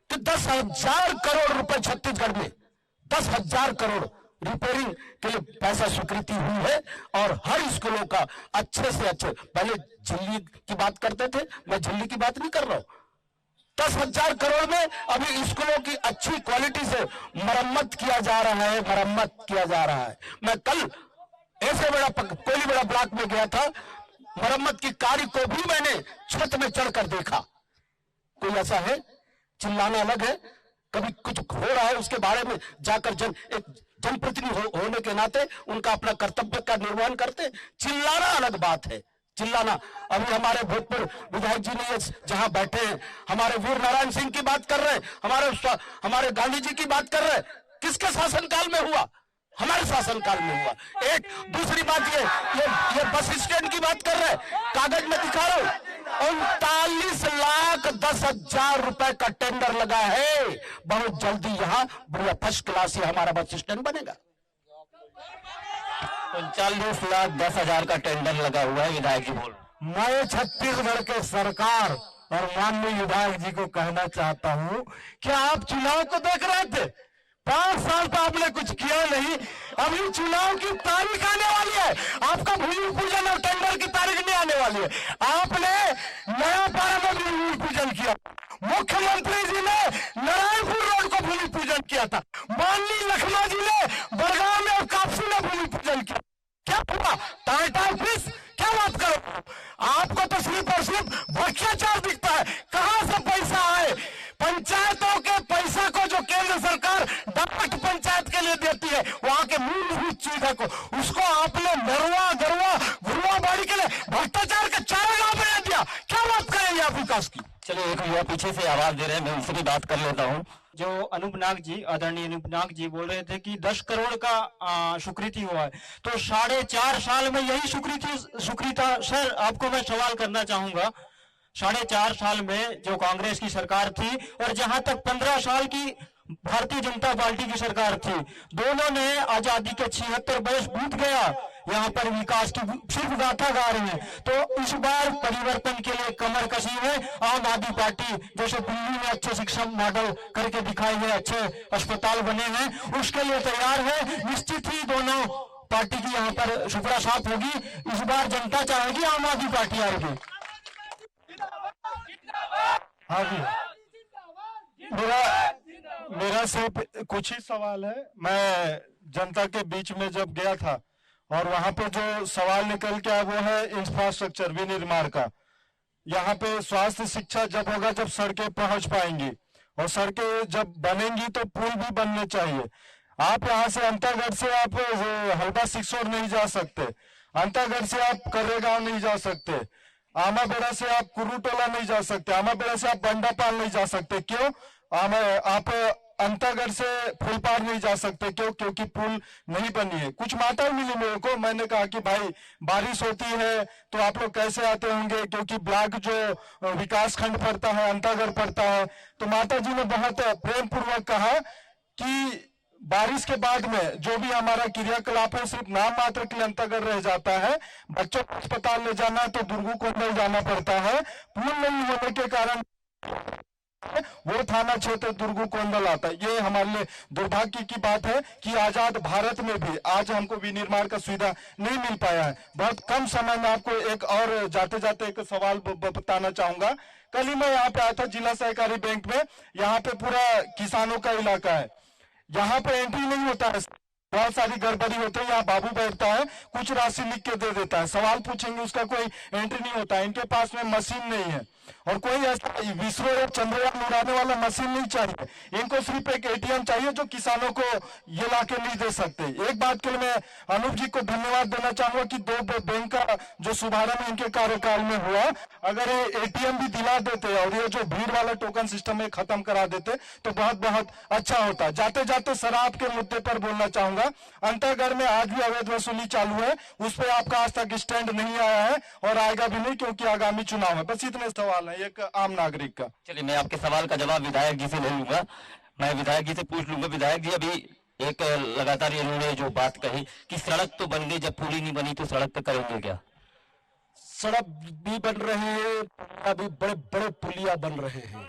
कि 10,000 करोड़ रुपए छत्तीसगढ़ में 10,000 करोड़ रिपेयरिंग के लिए पैसा स्वीकृति हुई है और हर स्कूलों का अच्छे से अच्छे, पहले झिल्ली की बात करते थे, मैं झिल्ली की बात नहीं कर रहा हूं, 10,000 करोड़ में अभी स्कूलों की अच्छी क्वालिटी से मरम्मत किया जा रहा है। मैं कल ऐसे बड़ा कोयली बड़ा ब्लॉक में गया था, मरम्मत की कार्य को भी मैंने छत में चढ़कर देखा। कोई ऐसा है, चिल्लाना अलग है, कभी कुछ हो रहा है उसके बारे में जाकर एक जनप्रतिनिधि होने के नाते उनका अपना कर्तव्य का निर्वहन करते, चिल्लाना अलग बात है। चिल्लाना, अभी हमारे भूतपूर्व विधायक जी ने जहां बैठे हैं, हमारे वीर नारायण सिंह की बात कर रहे हैं, हमारे गांधी जी की बात कर रहे हैं, किसके शासनकाल में हुआ? हमारे शासनकाल में हुआ। एक दूसरी बात ये बस स्टैंड की बात कर रहे हैं, कागज में दिखा रहा हूं, 39,10,000 रुपए का टेंडर लगा है। बहुत जल्दी यहाँ बढ़िया फर्स्ट क्लास ही हमारा बस स्टैंड बनेगा। 39,10,000 का टेंडर लगा हुआ है, विधायक जी बोल। मैं छत्तीसगढ़ के सरकार और माननीय विधायक जी को कहना चाहता हूं कि आप चुनाव को देख रहे थे, 5 साल तो आपने कुछ किया नहीं, अभी चुनाव की तारीख आने वाली है, आपका भूमि पूजन और टेंडर की तारीख नहीं आने वाली है। आपने नया पारा में भूमि पूजन किया, मुख्यमंत्री जी ने नारायणपुर रोड को भूमि पूजन किया था, माननीय लखमा जी ने बड़गांव में और कापसी में भूमि पूजन किया। क्या हुआ? टाटा ऑफिस, क्या बात करो? आपको तो सिर्फ और सिर्फ भ्रष्टाचार दिखता है। कहां से पैसा आए? पंचायतों के पैसा को जो केंद्र सरकार डायरेक्ट पंचायत के लिए देती है, वहां के मूलभूत सुविधा को, उसको आपने नरवा गरवा गुरुआ बाड़ी के लिए भ्रष्टाचार का चारा गांव बना दिया। क्या बात करेंगे आप विकास की? चलिए, एक युवा पीछे से आवाज दे रहे हैं, मैं उनसे भी बात कर लेता हूँ। जो अनूप नाग जी, आदरणीय अनूप नाग जी बोल रहे थे कि 10 करोड़ का स्वीकृति हुआ है, तो 4.5 साल में यही स्वीकृति। सर, आपको मैं सवाल करना चाहूंगा, 4.5 साल में जो कांग्रेस की सरकार थी और जहां तक 15 साल की भारतीय जनता पार्टी की सरकार थी, दोनों ने आजादी के 76 वर्ष बीत गया, यहाँ पर विकास की सिर्फ गाथा गा रहे हैं। तो इस बार परिवर्तन के लिए कमर कसी है आम आदमी पार्टी, जैसे दिल्ली में अच्छे शिक्षा मॉडल करके दिखाए गए, अच्छे अस्पताल बने हैं, उसके लिए तैयार है। निश्चित ही दोनों पार्टी की यहाँ पर सुपड़ा साफ होगी। इस बार जनता चाहेगी आम आदमी पार्टी आएगी। हाँ जी, मेरा सिर्फ कुछ ही सवाल है। मैं जनता के बीच में जब गया था और वहां पे जो सवाल निकल के आया वो है इंफ्रास्ट्रक्चर विनिर्माण का। यहाँ पे स्वास्थ्य शिक्षा जब होगा जब सड़कें पहुंच पाएंगी, और सड़कें जब बनेंगी तो पुल भी बनने चाहिए। आप यहाँ से अंतागढ़ से आप हल्दा सिक्सोर नहीं जा सकते, अंतागढ़ से आप कर्रेगांव नहीं जा सकते, आमाबेड़ा से आप कुरुटोला नहीं जा सकते, आमाबेड़ा से आप बंडापाल नहीं जा सकते। क्यों? आप अंतागढ़ से फुलपार नहीं जा सकते। क्यों? क्योंकि पुल नहीं बनी है। कुछ माता मिली मेरे को, मैंने कहा कि भाई बारिश होती है तो आप लोग कैसे आते होंगे, क्योंकि ब्लॉक जो विकास खंड पड़ता है अंतागढ़ पड़ता है। तो माता जी ने बहुत प्रेम पूर्वक कहा कि बारिश के बाद में जो भी हमारा क्रियाकलाप है सिर्फ नाम मात्र के लिए अंतागढ़ रह जाता है। बच्चों को अस्पताल ले जाना तो दुर्गू कोंडल जाना पड़ता है। पुल नहीं होने के कारण वो थाना क्षेत्र दुर्गू कोंडल आता है। ये हमारे लिए दुर्भाग्य की बात है कि आजाद भारत में भी आज हमको विनिर्माण का सुविधा नहीं मिल पाया है। बहुत कम समय में आपको एक और जाते जाते एक सवाल बताना चाहूंगा। कल ही मैं यहाँ पे आया था जिला सहकारी बैंक में, यहाँ पे पूरा किसानों का इलाका है, यहाँ पे एंट्री नहीं होता है, बहुत सारी गड़बड़ी होती है। यहाँ बाबू बैठता है, कुछ राशि लिख के दे देता है, सवाल पूछेंगे उसका कोई एंट्री नहीं होता है। इनके पास में मशीन नहीं है। और कोई ऐसा विश्व या चंद्रयान उड़ाने वाला मशीन नहीं चाहिए। इनको सिर्फ एक एटीएम चाहिए जो किसानों को ये लाके नहीं दे सकते। एक बात के लिए मैं अनूप जी को धन्यवाद देना चाहूंगा कि 2 बैंक का जो शुभारंभ इनके कार्यकाल में हुआ, अगर ये एटीएम भी दिला देते और ये जो भीड़ वाला टोकन सिस्टम है खत्म करा देते तो बहुत बहुत अच्छा होता। जाते जाते शराब के मुद्दे पर बोलना चाहूंगा। अंतागढ़ में आज भी अवैध वसूली चालू है, उस पर आपका आज तक स्टैंड नहीं आया है और आएगा भी नहीं, क्योंकि आगामी चुनाव है। बस इतने सवाल है एक आम नागरिक का। चलिए मैं आपके सवाल का जवाब विधायक जी से ले लूंगा। मैं विधायक जी से पूछ लूंगा। विधायक जी, अभी एक लगातार इन्होंने जो बात कही कि सड़क तो बन गई, जब पुली नहीं बनी तो सड़क पे करेंगे क्या? सड़क भी बन रहे हैं, अभी बड़े बड़े पुलिया बन रहे हैं।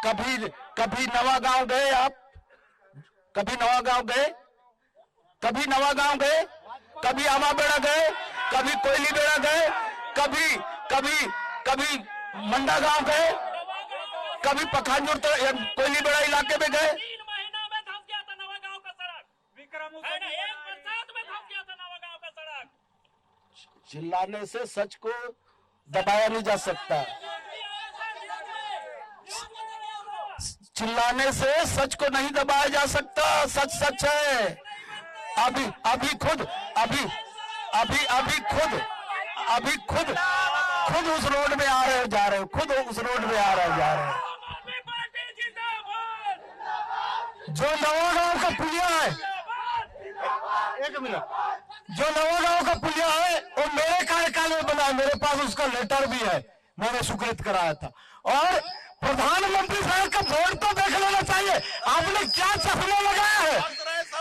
कभी नवागांव गए आप? कभी नवागांव गए? कभी नवागांव गए? कभी आमाबेड़ा गए? कभी कोयली बेड़ा गए? कभी कभी कभी मंडा गांव गए? कभी पखानजोर कोयली बेड़ा इलाके में गए? 3 महीना में धस गया था नवागांव का सड़क। विक्रम एक बरसात में धस गया था नवागांव का सड़क। चिल्लाने से सच को दबाया नहीं जा सकता। चिल्लाने से सच को नहीं दबाया जा सकता। सच सच है। अभी खुद उस रोड में आ रहे जा रहे हो, खुद उस रोड में आ रहे जा रहे हो। जो नवागांव का पुलिया है, एक मिनट, जो नवागांव का पुलिया है वो मेरे कार्यकाल में बना, मेरे पास उसका लेटर भी है, मैंने स्वीकृत कराया था। और प्रधानमंत्री साहब का बोर्ड तो देख लेना चाहिए। आपने क्या चश्मा लगाया है?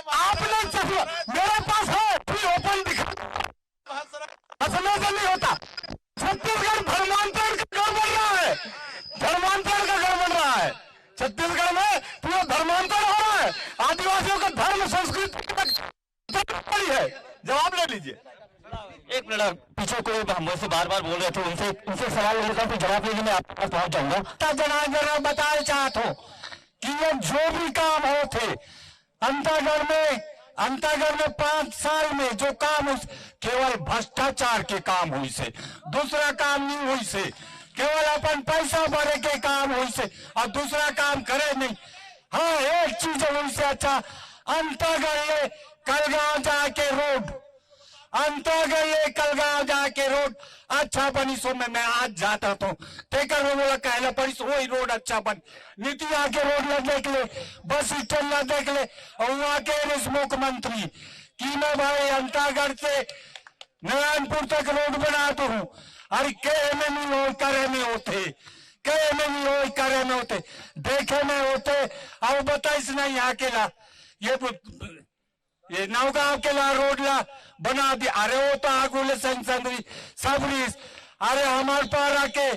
आपने चश्मा मेरे पास है, ओपन दिखा, हंसने से नहीं होता। छत्तीसगढ़ धर्मांतरण का घर बन रहा है, धर्मांतरण का घर बन रहा है। छत्तीसगढ़ में पूरा धर्मांतरण हो रहा है। आदिवासियों का धर्म संस्कृति है। जवाब ले लीजिए। एक मिनट, पीछे कोई मुझसे बार बार बोल रहे थे, उनसे सवाल लेने का जवाब लेने में आपके पास पहुंच जाऊंगा। जनार्दन बताना चाहता हूं कि ये जो भी काम हो थे अंतागढ़ में 5 साल में जो काम केवल भ्रष्टाचार के काम हुई से, दूसरा काम नहीं हुई से, केवल अपन पैसा भरे के काम हुई से, और दूसरा काम करे नहीं। हाँ, एक चीज हुई से अच्छा, अंतागढ़ कलगांव जाके रोड, अंतागढ़ कलगांव जाके रोड अच्छा बनी। सो मैं आज जाता तो टेकर में बोला कहला पड़ी वही रोड अच्छा बन। नीति आके रोड न देख ले, बस स्टैंड न देख ले, और वहां के मुख्यमंत्री कि मैं भाई अंतागढ़ से नारायणपुर तक रोड बना दू। अरे कहे में नहीं हो, करे में होते, कहे में नहीं हो, करे में होते, देखे में होते। अब बताइस नहीं यहाँ के ला ये नवगांव के ला रोड ला बना दिया। अरे वो तो आगुले संसदरी सबरीस, अरे हमारे पारा के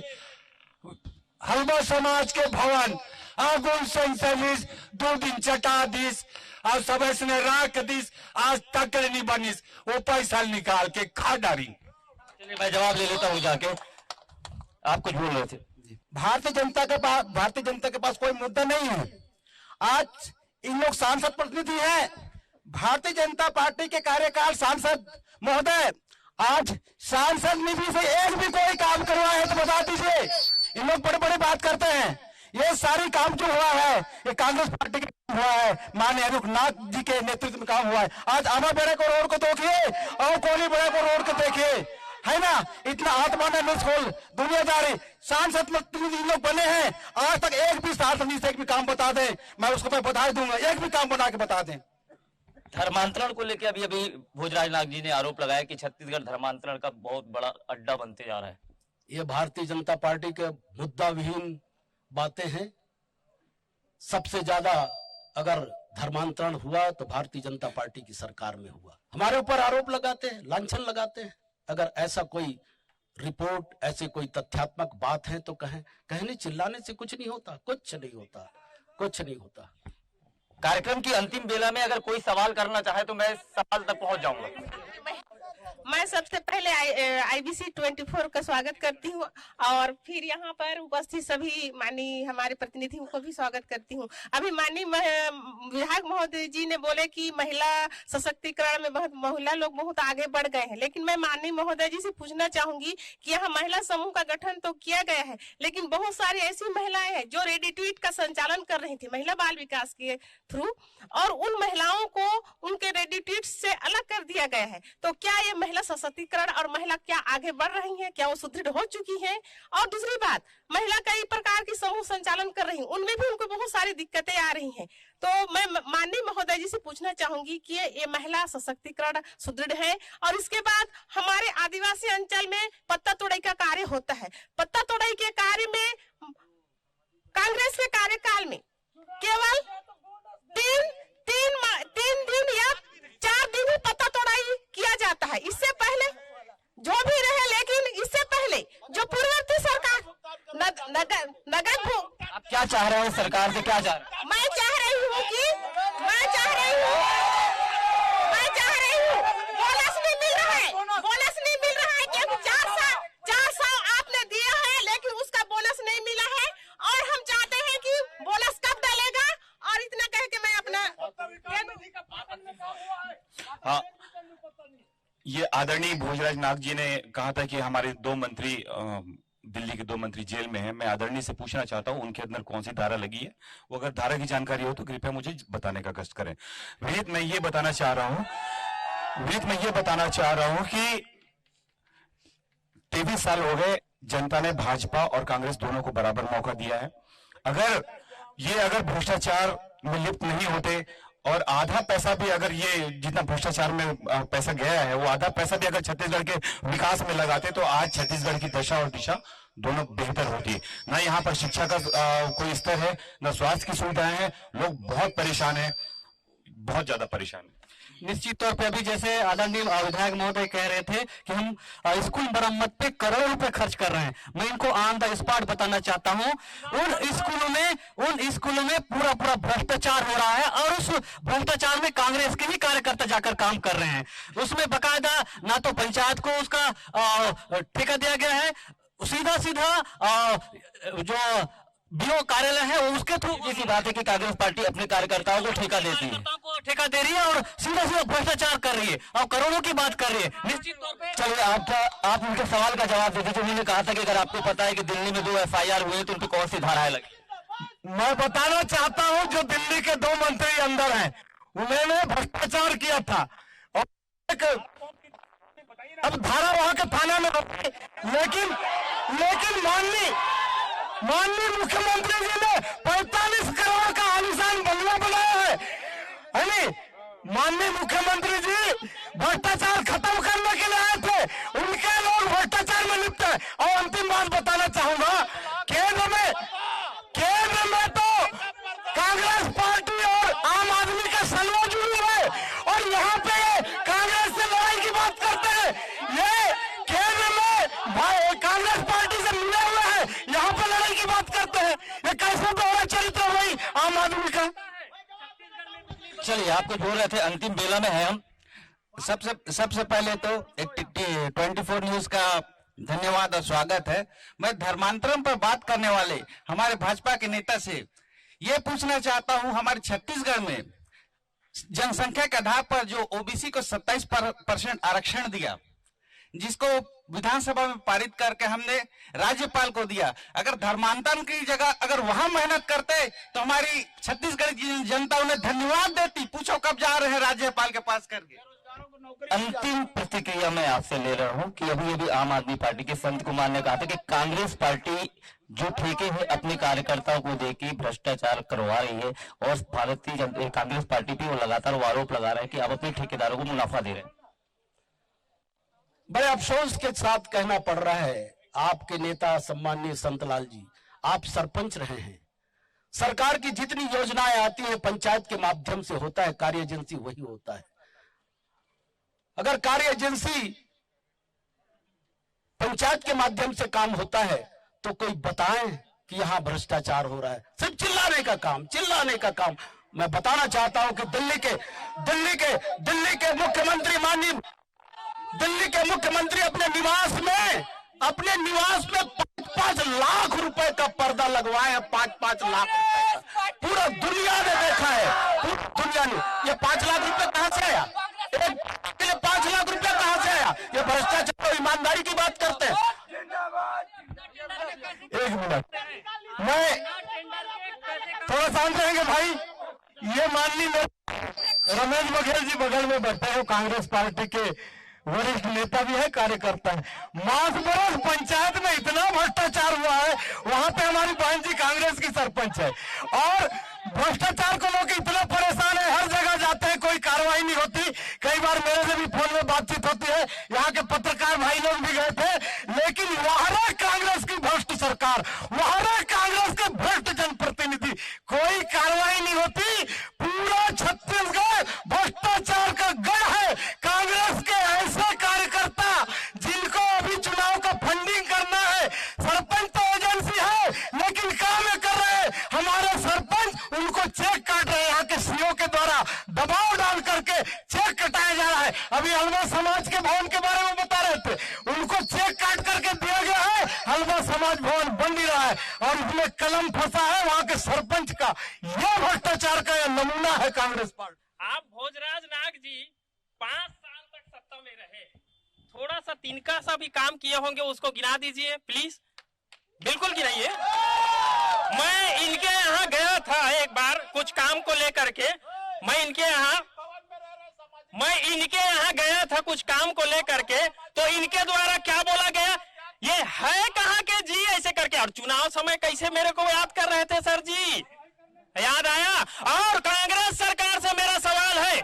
हलवा समाज के भवन आगुल संसदीस 2 दिन चटा दीस और सब इसने राख दीस, आज तक नहीं बनीस। वो पैसा निकाल के खा डारी। चलिए मैं जवाब ले लेता हूँ जाके। आप कुछ बोल रहे थे। भारतीय जनता के पास कोई मुद्दा नहीं है। आज इन लोग सांसद प्रतिनिधि हैं, भारतीय जनता पार्टी के कार्यकाल सांसद महोदय, आज सांसद निधि से एक भी कोई काम करवाया है तो बता दीजिए। इन लोग बड़े बड़े बात करते हैं। ये सारी काम जो हुआ है ये कांग्रेस पार्टी के हुआ है, माननीय रघुनाथ जी के नेतृत्व में काम हुआ है। आज आमाबेड़ा को रोड को देखिए और कोयलीबेड़ा को रोड को देखिए, है ना। इतना आत्माना निष्फल दुनियादारी सांसद प्रतिनिधि लोग बने हैं। आज तक एक भी सांसद से एक भी काम बता दें, मैं उसको मैं बधाई दूंगा। एक भी काम बना के बता दें। धर्मांतरण को लेकर अभी भोजराज नाग जी ने आरोप लगाया कि छत्तीसगढ़ धर्मांतरण का बहुत बड़ा अड्डा बनते जा रहा है। ये भारतीय जनता पार्टी के मुद्दा विहीन बातें हैं। सबसे ज्यादा अगर धर्मांतरण हुआ तो भारतीय जनता पार्टी की सरकार में हुआ। हमारे ऊपर आरोप लगाते हैं, लांछन लगाते हैं। अगर ऐसा कोई रिपोर्ट, ऐसी कोई तथ्यात्मक बात है तो कहने चिल्लाने से कुछ नहीं होता, कुछ नहीं होता, कुछ नहीं होता। कार्यक्रम की अंतिम बेला में अगर कोई सवाल करना चाहे तो मैं सवाल तक पहुंच जाऊंगा। मैं सबसे पहले IBC 24 का स्वागत करती हूँ और फिर यहाँ पर उपस्थित सभी माननीय हमारे प्रतिनिधियों को भी स्वागत करती हूँ। अभी माननीय विधायक महोदय जी ने बोले कि महिला सशक्तिकरण में बहुत महिला लोग बहुत आगे बढ़ गए हैं, लेकिन मैं माननीय महोदय जी से पूछना चाहूंगी कि यहाँ महिला समूह का गठन तो किया गया है, लेकिन बहुत सारी ऐसी महिलाएं हैं जो रेडी ट्वीट का संचालन कर रही थी महिला बाल विकास के थ्रू, और उन महिलाओं को उनके रेडी ट्वीट से अलग कर दिया गया है। तो क्या ये महिला सशक्तिकरण और महिला क्या आगे बढ़ रही हैं, क्या वो सुदृढ़ हो चुकी हैं? और दूसरी बात, महिला कई प्रकार की समूह संचालन कर रही हैं, उनमें भी उनको बहुत सारी दिक्कतें आ रही हैं। तो मैं माननीय महोदय जी से पूछना चाहूंगी कि ये महिला सशक्तिकरण सुदृढ़ है? और इसके बाद हमारे आदिवासी अंचल में पत्ता तोड़ाई का कार्य होता है, पत्ता तोड़ाई के कार्य में कांग्रेस के कार्यकाल में केवल तीन दिन या 4 दिन ही पत्ता तोड़ाई किया जाता है। इससे पहले जो भी रहे, लेकिन इससे पहले जो पूर्ववर्ती सरकार आप क्या चाह रहे हैं सरकार से, क्या चाह रहे हैं? मैं चाह रही हूँ बोनस नहीं मिल रहा है, क्योंकि 4 साल आपने दिया है लेकिन उसका बोनस नहीं मिला है, और हम चाहते हैं कि बोनस कब डालेगा। और इतना कह के मैं अपना हाँ, ये आदरणीय भोजराज नाग जी ने कहा था कि हमारे 2 मंत्री दिल्ली के 2 मंत्री जेल में हैं। मैं आदरणीय से पूछना चाहता हूं उनके अंदर कौन सी धारा लगी है, वो अगर धारा की जानकारी हो तो कृपया मुझे बताने का कष्ट करें। विनीत, मैं ये बताना चाह रहा हूं कि 23 साल हो गए, जनता ने भाजपा और कांग्रेस दोनों को बराबर मौका दिया है। अगर भ्रष्टाचार में लिप्त नहीं होते और आधा पैसा भी, अगर ये जितना भ्रष्टाचार में पैसा गया है वो आधा पैसा भी अगर छत्तीसगढ़ के विकास में लगाते तो आज छत्तीसगढ़ की दशा और दिशा दोनों बेहतर होती। ना यहाँ पर शिक्षा का कोई स्तर है, ना स्वास्थ्य की सुविधाएं हैं। लोग बहुत परेशान हैं, बहुत ज्यादा परेशान है। निश्चित तौर पे अभी जैसे आदरणीय विधायक महोदय कह रहे थे कि हम स्कूल मरम्मत पे करोड़ों रुपए खर्च कर रहे हैं, मैं इनको ऑन द स्पॉट बताना चाहता हूं, उन स्कूलों में पूरा भ्रष्टाचार हो रहा है, और उस भ्रष्टाचार में कांग्रेस के ही कार्यकर्ता जाकर काम कर रहे हैं। उसमें बकायदा ना तो पंचायत को उसका ठेका दिया गया है, सीधा जो बीओ कार्यालय है उसके थ्रू इसी बात है कि कांग्रेस पार्टी अपने कार्यकर्ताओं को ठेका देती है, ठेका दे रही है और सीधा भ्रष्टाचार कर रही है और करोड़ों की बात कर रही है। निश्चित तौर पे चलिए आप उनके सवाल का जवाब देते थे। उन्होंने कहा था कि अगर आपको पता है कि दिल्ली में 2 FIR हुए तो उन पर कौन सी धाराएं लगी? मैं बताना चाहता हूं, जो दिल्ली के 2 मंत्री अंदर हैं उन्होंने भ्रष्टाचार किया था, और अब धारा वहां के थाना में, लेकिन माननीय मुख्यमंत्री जी ने 45 करोड़ का आलिशान बंगला बनाया है नहीं? माननीय मुख्यमंत्री जी भ्रष्टाचार खत्म करने के लिए आए थे, उनके लोग भ्रष्टाचार में लिप्त है। और अंतिम बात बताना चाहूंगा, केंद्र में तो कांग्रेस पार्टी और आम आदमी का सलवा जुड़ी है, और यहाँ पे कांग्रेस से लड़ाई की बात करते हैं। ये केंद्र में कांग्रेस पार्टी से मिले हुए हैं, यहाँ पे लड़ाई की बात करते हैं। ये कैसे दोहरा चरित्र हुई आम आदमी का? चलिए, आप कुछ बोल रहे थे, अंतिम बेला में है हम। सबसे पहले तो 24 न्यूज का धन्यवाद और स्वागत है। मैं धर्मांतरण पर बात करने वाले हमारे भाजपा के नेता से ये पूछना चाहता हूं, हमारे छत्तीसगढ़ में जनसंख्या के आधार पर जो ओबीसी को 27% आरक्षण दिया, जिसको विधानसभा में पारित करके हमने राज्यपाल को दिया, अगर धर्मांतरण की जगह अगर वहां मेहनत करते तो हमारी छत्तीसगढ़ की जनता उन्हें धन्यवाद देती। पूछो कब जा रहे हैं राज्यपाल के पास करके। अंतिम प्रतिक्रिया मैं आपसे ले रहा हूं कि अभी आम आदमी पार्टी के संत कुमार ने कहा था कि कांग्रेस पार्टी जो ठेके हैं अपने कार्यकर्ताओं को देके भ्रष्टाचार करवा रही है, और भारतीय जनता कांग्रेस पार्टी पे वो लगातार आरोप लगा रहा है कि आप अपने ठेकेदारों को मुनाफा दे रहे हैं। बड़े अफसोस के साथ कहना पड़ रहा है, आपके नेता सम्माननीय संतलाल जी, आप सरपंच रहे हैं, सरकार की जितनी योजनाएं आती है पंचायत के माध्यम से होता है, कार्य एजेंसी वही होता है। अगर कार्य एजेंसी पंचायत के माध्यम से काम होता है तो कोई बताएं कि यहां भ्रष्टाचार हो रहा है। सिर्फ चिल्लाने का काम। मैं बताना चाहता हूं कि दिल्ली के मुख्यमंत्री माननीय दिल्ली के मुख्यमंत्री अपने निवास में 5 लाख रुपए का पर्दा लगवाए हैं, 5 लाख रुपए का। पूरा दुनिया ने देखा है, पूरी दुनिया ने। ये 5 लाख रुपए कहां से आया? एक 5 लाख रुपए कहां से आया? ये भ्रष्टाचार और ईमानदारी की बात करते हैं। एक मिनट, मैं थोड़ा शांत रहेंगे भाई। ये माननीय रमेश बघेल जी बगल में बैठे हो, कांग्रेस पार्टी के वरिष्ठ नेता भी है, कार्यकर्ता है। मासबरस पंचायत में इतना भ्रष्टाचार हुआ है, वहां पे हमारी बहन जी कांग्रेस की सरपंच है, और भ्रष्टाचार को लोग इतना परेशान है, हर जगह जाते हैं, कोई कार्रवाई नहीं होती। कई बार मेरे से भी फोन में बातचीत होती है, यहाँ के पत्रकार भाई लोग भी गए थे, लेकिन वहां कांग्रेस की भ्रष्ट सरकार, वहां कांग्रेस के भ्रष्ट जनप्रतिनिधि, कोई कार्रवाई नहीं होती। पूरा छत्तीसगढ़ भ्रष्टाचार का गढ़ है। कांग्रेस के ऐसे कार्यकर्ता जिनको अभी चुनाव का फंडिंग करना है, सरपंच तो एजेंसी है लेकिन काम कर रहे हैं, हमारे सरपंच उनको चेक काट रहे हैं। यहाँ के सीओ के द्वारा दबाव डाल करके चेक कटाया जा रहा है। अभी हलवा समाज के भवन के बारे में बता रहे थे, उनको चेक काट करके दिया गया है, हलवा समाज भवन बन नहीं रहा है, और इसमें कलम फंसा है वहां के सरपंच का। यह भ्रष्टाचार का नमूना है कांग्रेस पार्टी। आप भोजराज नाग जी 5 साल तक सत्ता में रहे, थोड़ा सा तिनका सा भी काम किए होंगे, उसको गिना दीजिए प्लीज। बिल्कुल गिनाइए। मैं इनके यहाँ गया था एक बार कुछ काम को लेकर के, मैं इनके यहाँ गया था कुछ काम को लेकर के, तो इनके द्वारा क्या बोला गया, ये है कहाँ के जी ऐसे करके। और चुनाव समय कैसे मेरे को याद कर रहे थे सर जी, याद आया। और कांग्रेस सरकार से मेरा सवाल है,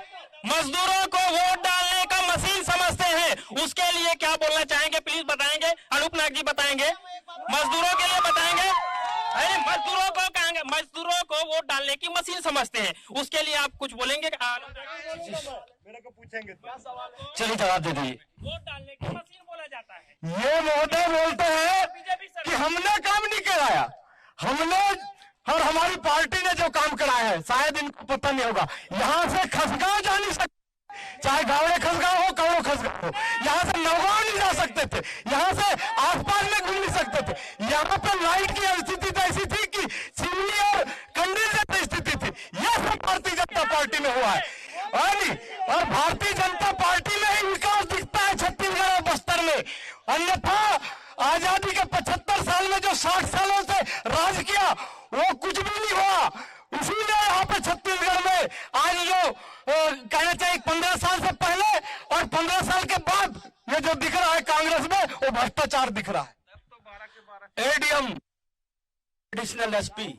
मजदूरों को वोट डालने का मशीन समझते हैं, उसके लिए क्या बोलना चाहेंगे प्लीज बताएंगे? अनूप नाग जी बताएंगे, मजदूरों के लिए बताएंगे। अरे मजदूरों को वोट डालने की मशीन समझते हैं, उसके लिए आप कुछ बोलेंगे? मेरे को पूछेंगे, चलिए जवाब दे दीजिए। वोट डालने की मशीन बोला जाता है। ये महोदय बोलते हैं कि हमने काम नहीं कराया, हमने और हमारी पार्टी ने जो काम कराया है, शायद इनको पता नहीं होगा। यहाँ से खसगांव जा नहीं सकते, चाहे गावड़े खसगांव हो, कौड़ो खसगांव हो। यहाँ से नौगांव नहीं जा सकते थे, यहाँ से आसपास में घूम नहीं सकते थे। यहाँ पे लाइट की स्थिति तो ऐसी थी कि सिवनी और कंडील जैसी स्थिति थी। यह सब भारतीय जनता पार्टी में हुआ है, और भारतीय जनता पार्टी में ही विकास दिखता है छत्तीसगढ़ और बस्तर में। अन्यथा आजादी के 75 साल में जो 60 सालों से राज किया, वो कुछ भी नहीं हुआ। इसीलिए यहाँ पे छत्तीसगढ़ में आज जो कहना चाहिए 15 साल से पहले और 15 साल के बाद ये जो दिख रहा है कांग्रेस में, वो भ्रष्टाचार दिख रहा है। एडीएम एडिशनल एसपी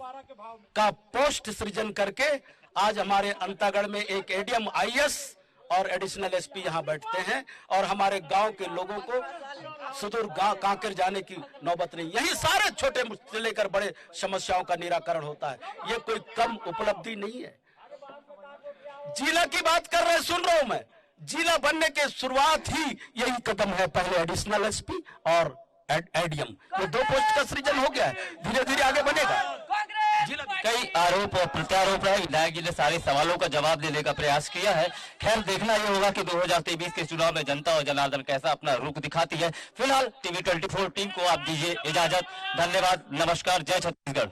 का पोस्ट सृजन करके आज हमारे अंतागढ़ में एक एडीएम आईएएस और एडिशनल एसपी यहाँ बैठते हैं, और हमारे गांव के लोगों को सुदूर गांव कांकेर जाने की नौबत नहीं। यही सारे छोटे से लेकर बड़े समस्याओं का निराकरण होता है। ये कोई कम उपलब्धि नहीं है। जिला की बात कर रहे, सुन रहा हूं मैं, जिला बनने के शुरुआत ही यही कदम है, पहले एडिशनल एसपी और एडीएम, ये 2 पोस्ट का सृजन हो गया है, धीरे धीरे आगे बनेगा। कई आरोप और प्रत्यारोप है, विधायक जी ने सारे सवालों का जवाब देने का प्रयास किया है। खैर देखना यह होगा कि 2023 के चुनाव में जनता और जनार्दन कैसा अपना रुख दिखाती है। फिलहाल TV 24 टीम को आप दीजिए इजाजत। धन्यवाद, नमस्कार, जय छत्तीसगढ़।